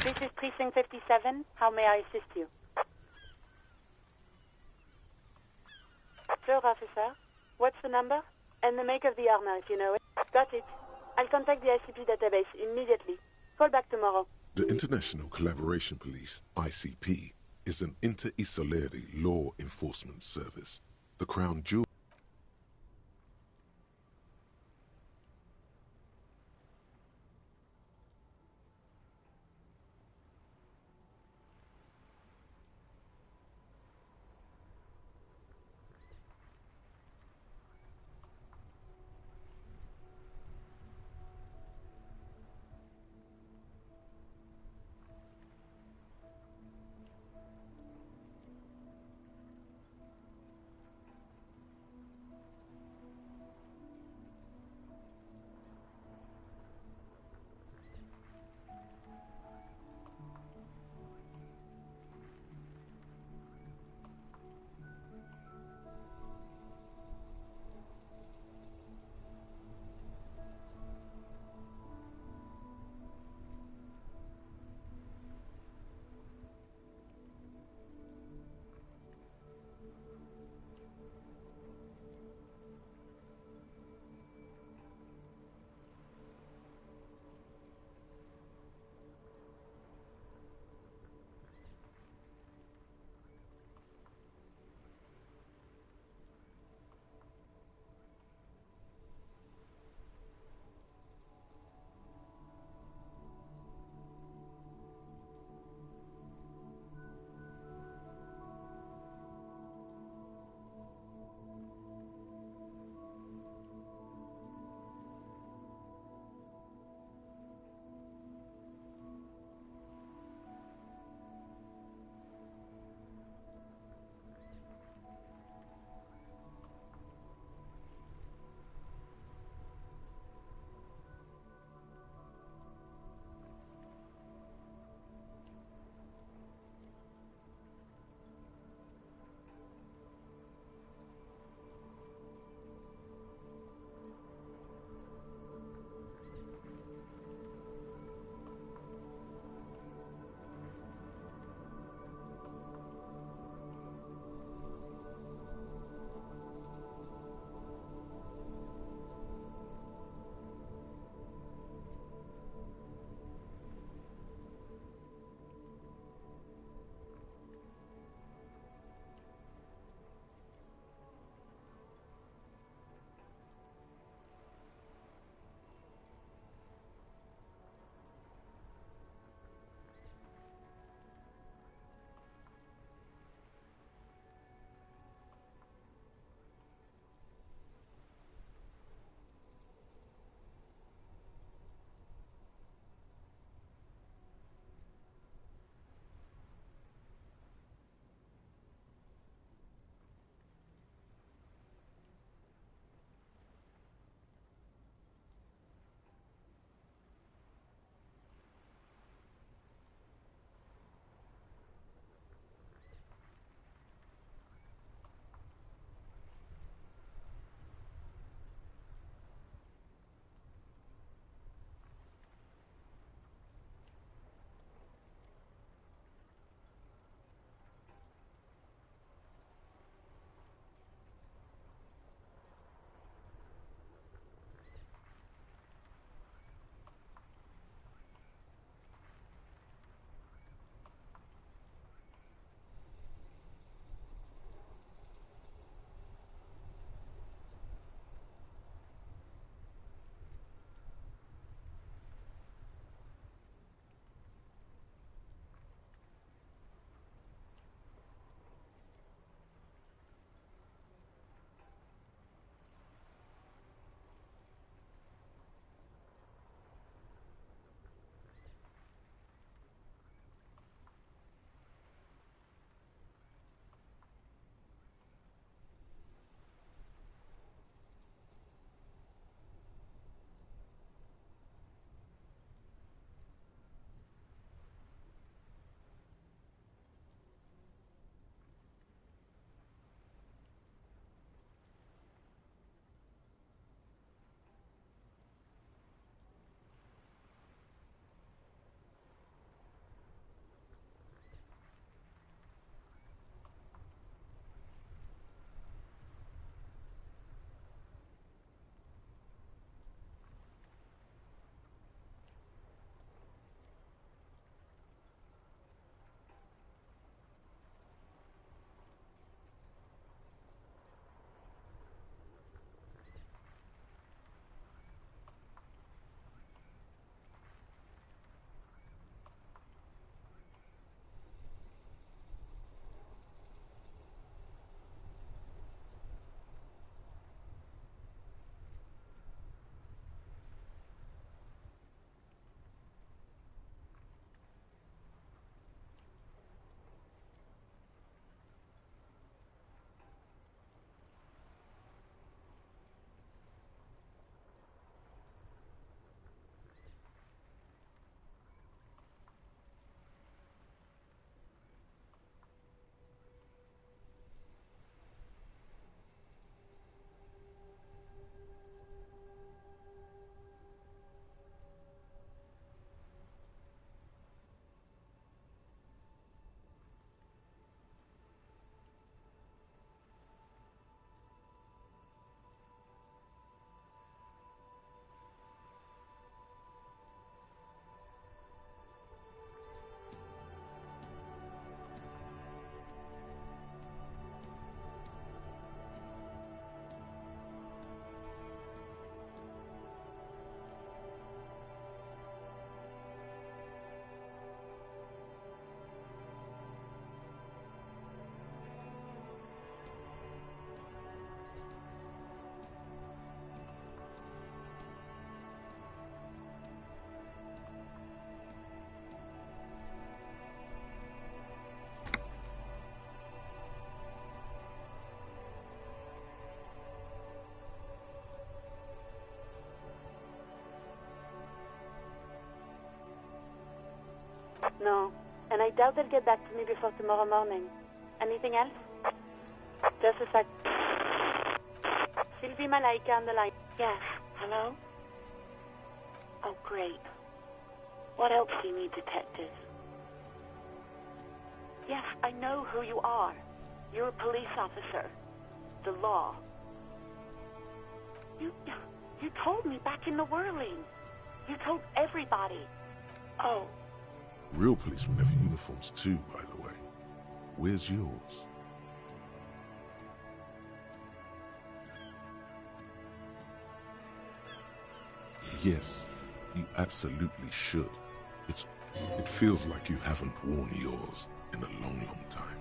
This is Precinct 57. How may I assist you? Sure, officer. What's the number? And the make of the armor, if you know it. Got it. I'll contact the ICP database immediately. Call back tomorrow. The International Collaboration Police, ICP, is an inter-Isolari law enforcement service. The crown jewel. No. And I doubt they'll get back to me before tomorrow morning. Anything else? Just a sec. Sylvie Malaika on the line. Yes. Hello? Oh, great. What else do you need, detective? Yes, I know who you are. You're a police officer. The law. You told me back in the whirling. You told everybody. Oh. Real policemen have uniforms too, by the way. Where's yours? Yes, you absolutely should. It feels like you haven't worn yours in a long, long time.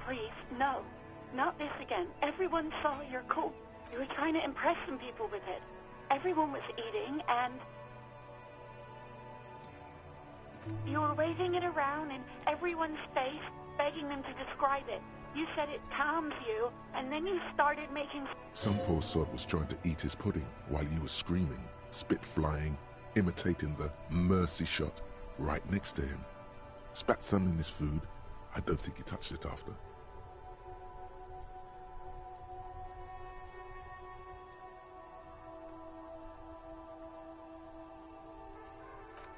Please, no. Not this again. Everyone saw your coat. You were trying to impress some people with it. Everyone was eating, and you were waving it around in everyone's face, begging them to describe it. You said it calms you, and then you started making... Some poor sod was trying to eat his pudding while you were screaming, spit flying, imitating the mercy shot right next to him. Spat some in his food. I don't think he touched it after.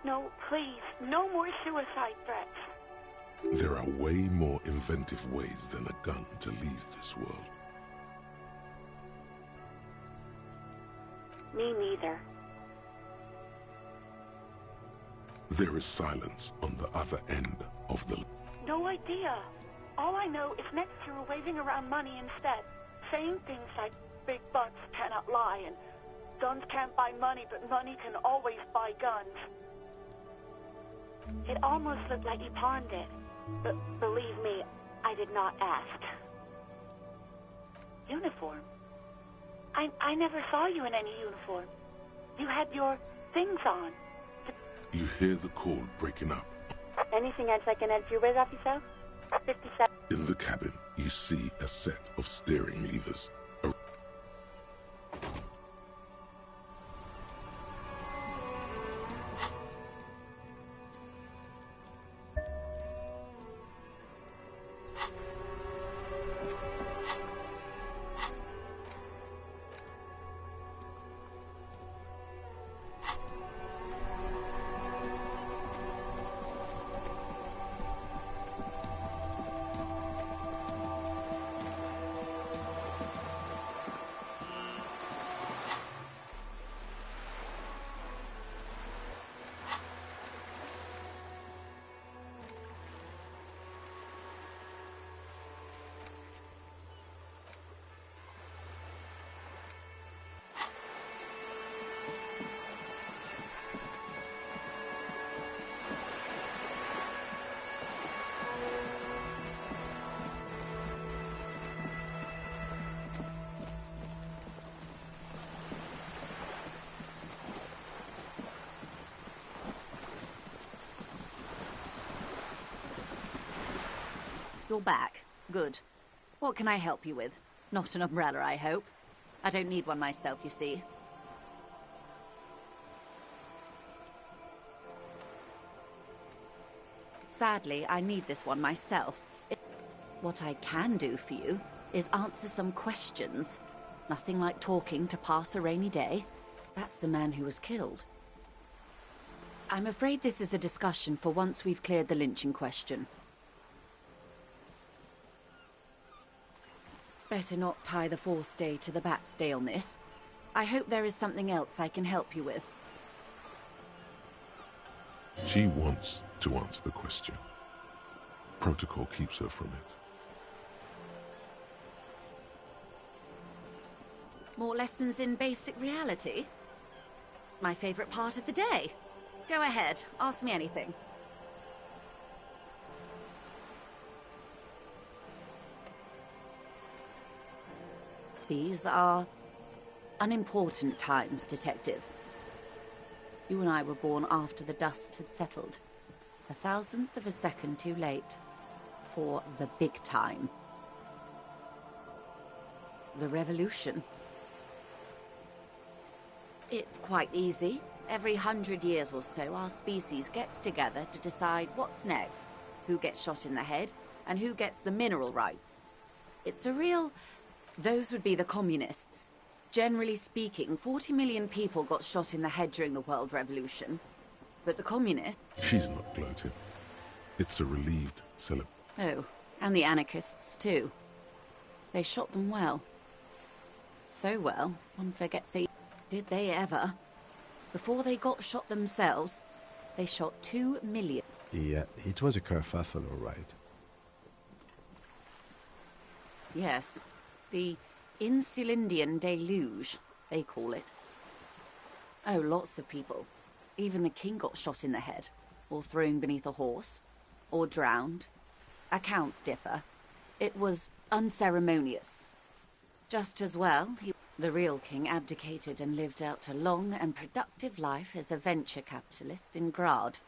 No, please, no more suicide threats. There are way more inventive ways than a gun to leave this world. Me neither. There is silence on the other end of the... No idea. All I know is next you were waving around money instead, saying things like, big bucks cannot lie, and guns can't buy money, but money can always buy guns. It almost looked like you pawned it, but believe me, I did not ask. Uniform? I never saw you in any uniform. You had your things on. You hear the cord breaking up. Anything else I can help you with, officer? 57. In the cabin, you see a set of steering levers. You're back. Good. What can I help you with? Not an umbrella, I hope. I don't need one myself, you see. Sadly, I need this one myself. What I can do for you is answer some questions. Nothing like talking to pass a rainy day. That's the man who was killed. I'm afraid this is a discussion for once we've cleared the lynching question. Better not tie the fourth day to the bat's day on this. I hope there is something else I can help you with. She wants to answer the question. Protocol keeps her from it. More lessons in basic reality? My favorite part of the day. Go ahead, ask me anything. These are unimportant times, Detective. You and I were born after the dust had settled. 1,000th of a second too late. For the big time. The revolution. It's quite easy. Every 100 years or so, our species gets together to decide what's next, who gets shot in the head, and who gets the mineral rights. It's a real... Those would be the communists. Generally speaking, 40 million people got shot in the head during the World Revolution. But the communists... She's not gloating. It's a relieved celebration. Oh, and the anarchists too. They shot them well. So well, one forgets they... Did they ever? Before they got shot themselves, they shot 2 million. Yeah, it was a kerfuffle, all right. Yes, the Insulindian deluge, they call it. Oh, lots of people. Even the king got shot in the head, or thrown beneath a horse, or drowned. Accounts differ. It was unceremonious. Just as well, the real king abdicated and lived out a long and productive life as a venture capitalist in Grad.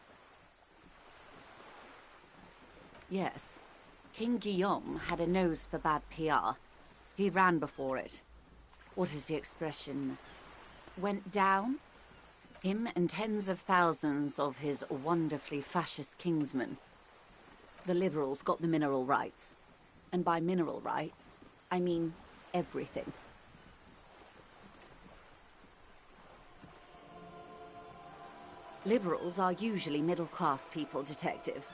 Yes, King Guillaume had a nose for bad PR. He ran before it. What is the expression? Went down? Him and tens of thousands of his wonderfully fascist kingsmen. The liberals got the mineral rights. And by mineral rights, I mean everything. Liberals are usually middle-class people, Detective,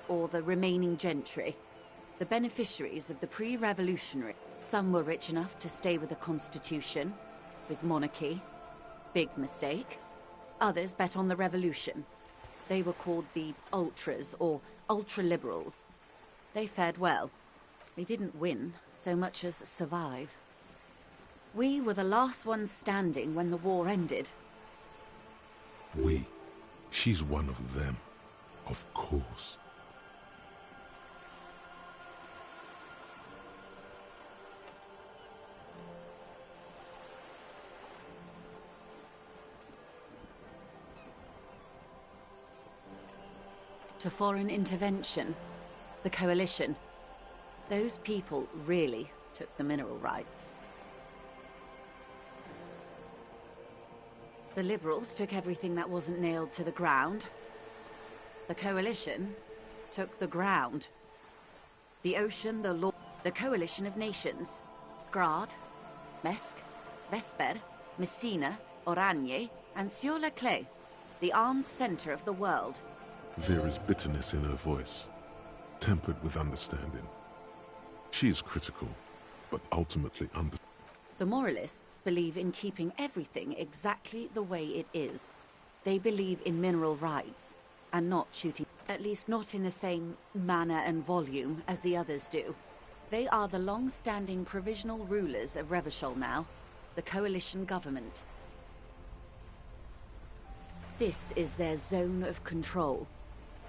or the remaining gentry, the beneficiaries of the pre-revolutionary. Some were rich enough to stay with the Constitution, with monarchy. Big mistake. Others bet on the revolution. They were called the ultras, or ultra-liberals. They fared well. They didn't win so much as survive. We were the last ones standing when the war ended. We? She's one of them. Of course. To foreign intervention, the coalition. Those people really took the mineral rights. The liberals took everything that wasn't nailed to the ground. The coalition took the ground. The ocean, the law, the coalition of nations. Grad, Mesk, Vesper, Messina, Oranje, and Sur-le-Clay, the armed center of the world. There is bitterness in her voice, tempered with understanding. She is critical, but ultimately The moralists believe in keeping everything exactly the way it is. They believe in mineral rights, and not shooting, at least not in the same manner and volume as the others do. They are the long-standing provisional rulers of Revachol now, the coalition government. This is their zone of control.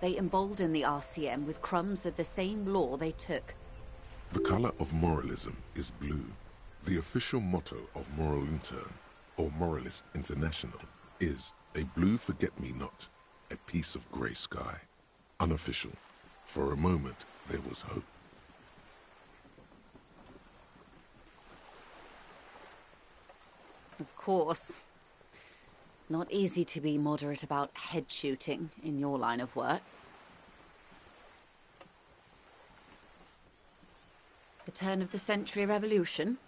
They embolden the RCM with crumbs of the same law they took. The color of moralism is blue. The official motto of Moral Intern, or Moralist International, is a blue forget-me-not, a piece of grey sky. Unofficial. For a moment, there was hope. Of course. Not easy to be moderate about head shooting in your line of work. The turn of the century revolution?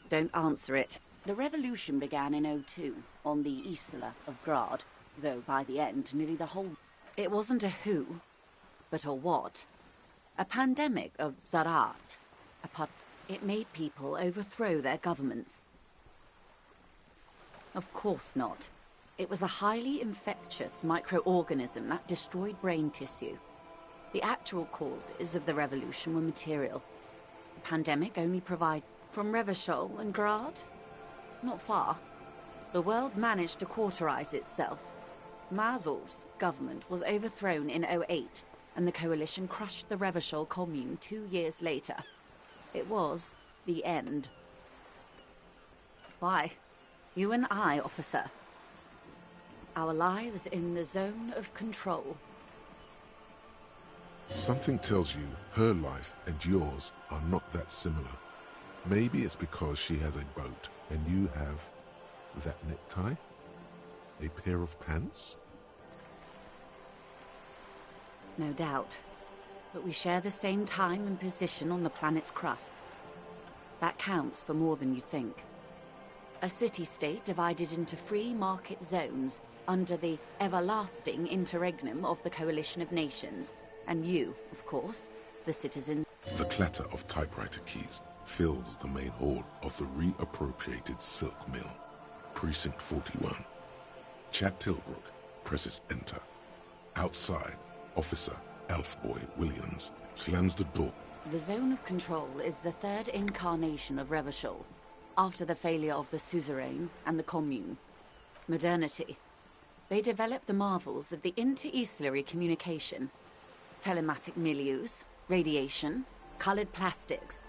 Don't answer it. The revolution began in '02 on the Isla of Grad, though by the end, nearly the whole... It wasn't a who, but a what. A pandemic of Zarat. It made people overthrow their governments. Of course not. It was a highly infectious microorganism that destroyed brain tissue. The actual causes of the revolution were material. The pandemic only provided... From Revachol and Grad? Not far. The world managed to cauterize itself. Mazov's government was overthrown in '08, and the coalition crushed the Revachol commune 2 years later. It was the end. Why? You and I, officer. Our lives in the zone of control. Something tells you her life and yours are not that similar. Maybe it's because she has a boat and you have that necktie? A pair of pants? No doubt. But we share the same time and position on the planet's crust. That counts for more than you think. A city-state divided into free market zones under the everlasting interregnum of the Coalition of Nations. And you, of course, the citizens. The clatter of typewriter keys fills the main hall of the reappropriated silk mill. Precinct 41. Chad Tilbrook presses enter. Outside, Officer Elfboy Williams slams the door. The Zone of Control is the third incarnation of Revachol, after the failure of the Suzerain and the Commune. Modernity. They developed the marvels of the inter-eastlery communication. Telematic milieus, radiation, colored plastics.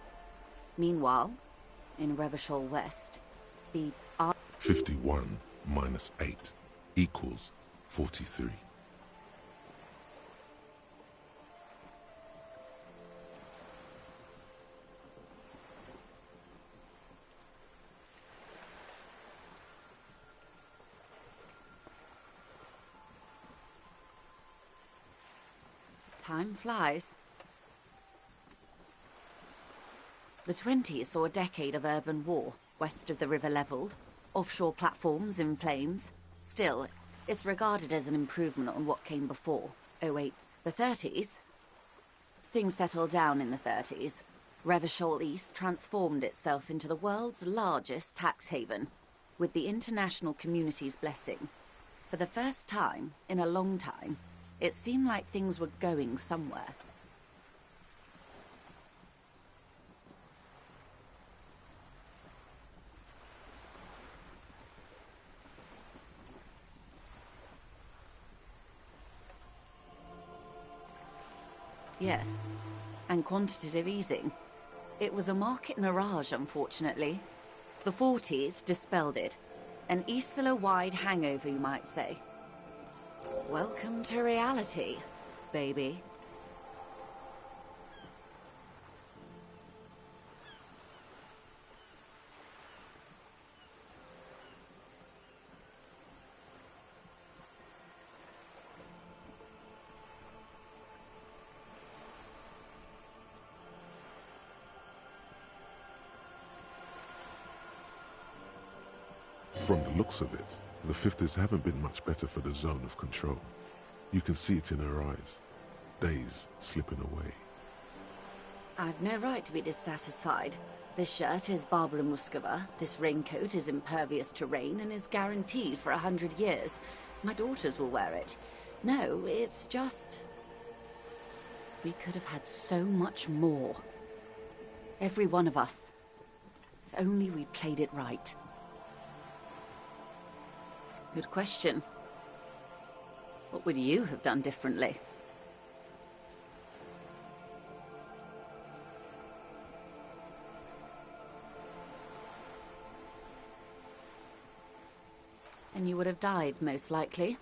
Meanwhile, in Revachol West, the 51 minus 8 equals 43. Time flies. The 20s saw a decade of urban war, west of the river leveled, offshore platforms in flames. Still, it's regarded as an improvement on what came before. Oh wait, the 30s? Things settled down in the 30s. Revachol East transformed itself into the world's largest tax haven, with the international community's blessing. For the first time in a long time, it seemed like things were going somewhere. Yes, and quantitative easing. It was a market mirage, unfortunately. The 40s dispelled it. An Isla-wide hangover, you might say. Welcome to reality, baby. From the looks of it, the 50s haven't been much better for the Zone of Control. You can see it in her eyes. Days slipping away. I've no right to be dissatisfied. This shirt is Barbara Muscova, this raincoat is impervious to rain and is guaranteed for 100 years. My daughters will wear it. No, it's just... we could have had so much more. Every one of us. If only we'd played it right. Good question. What would you have done differently? And you would have died, most likely.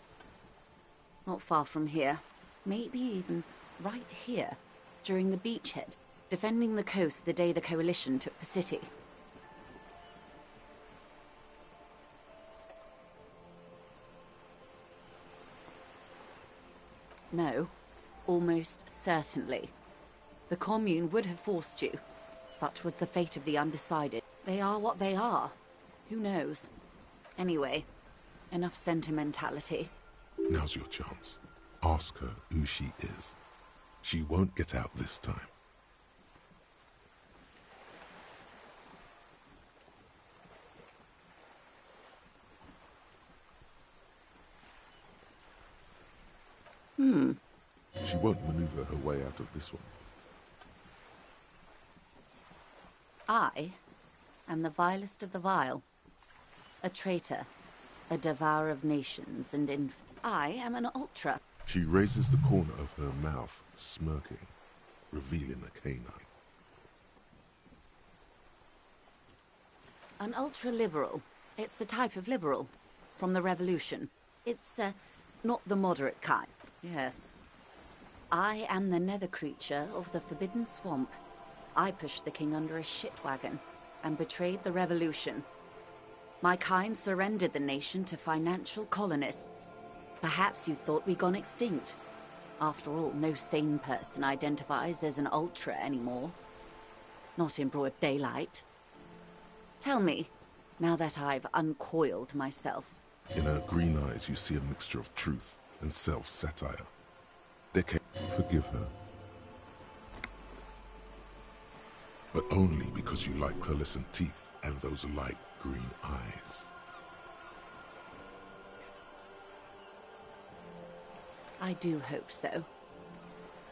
Not far from here. Maybe even right here, during the beachhead, defending the coast the day the Coalition took the city. No, almost certainly. The Commune would have forced you. Such was the fate of the undecided. They are what they are. Who knows? Anyway, enough sentimentality. Now's your chance. Ask her who she is. She won't get out this time. She won't maneuver her way out of this one. I am the vilest of the vile. A traitor, a devourer of nations, and I am an ultra. She raises the corner of her mouth, smirking, revealing a canine. An ultra-liberal. It's a type of liberal. From the revolution. It's, not the moderate kind. Yes. I am the nether creature of the Forbidden Swamp. I pushed the king under a shit wagon and betrayed the revolution. My kind surrendered the nation to financial colonists. Perhaps you thought we'd gone extinct. After all, no sane person identifies as an ultra anymore. Not in broad daylight. Tell me, now that I've uncoiled myself. In her green eyes, you see a mixture of truth and self-satire. Forgive her. But only because you like pearlescent teeth and those light green eyes. I do hope so.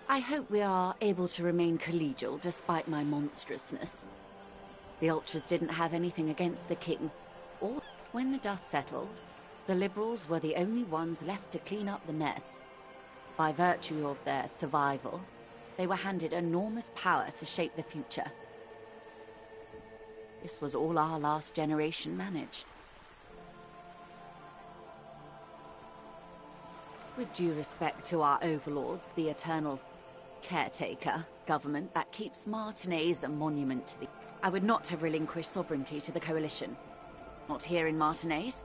I hope we are able to remain collegial despite my monstrousness. The Ultras didn't have anything against the king. Or when the dust settled, the Liberals were the only ones left to clean up the mess. By virtue of their survival, they were handed enormous power to shape the future. This was all our last generation managed. With due respect to our overlords, the eternal caretaker government that keeps Martinez a monument to the... I would not have relinquished sovereignty to the Coalition. Not here in Martinez,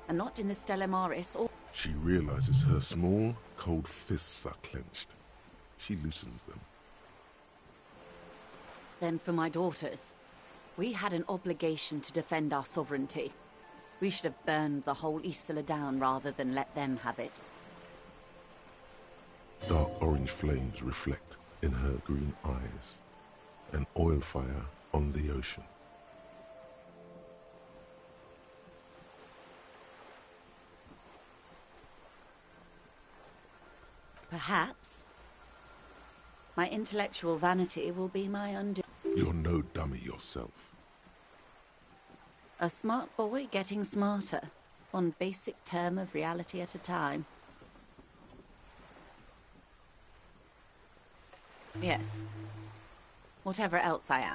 and not in the Stella Maris or... She realizes her small, cold fists are clenched. She loosens them. Then for my daughters, we had an obligation to defend our sovereignty. We should have burned the whole Isla down rather than let them have it. Dark orange flames reflect in her green eyes. An oil fire on the ocean. Perhaps my intellectual vanity will be my undoing. You're no dummy yourself. A smart boy getting smarter, one basic term of reality at a time. Yes. Whatever else I am.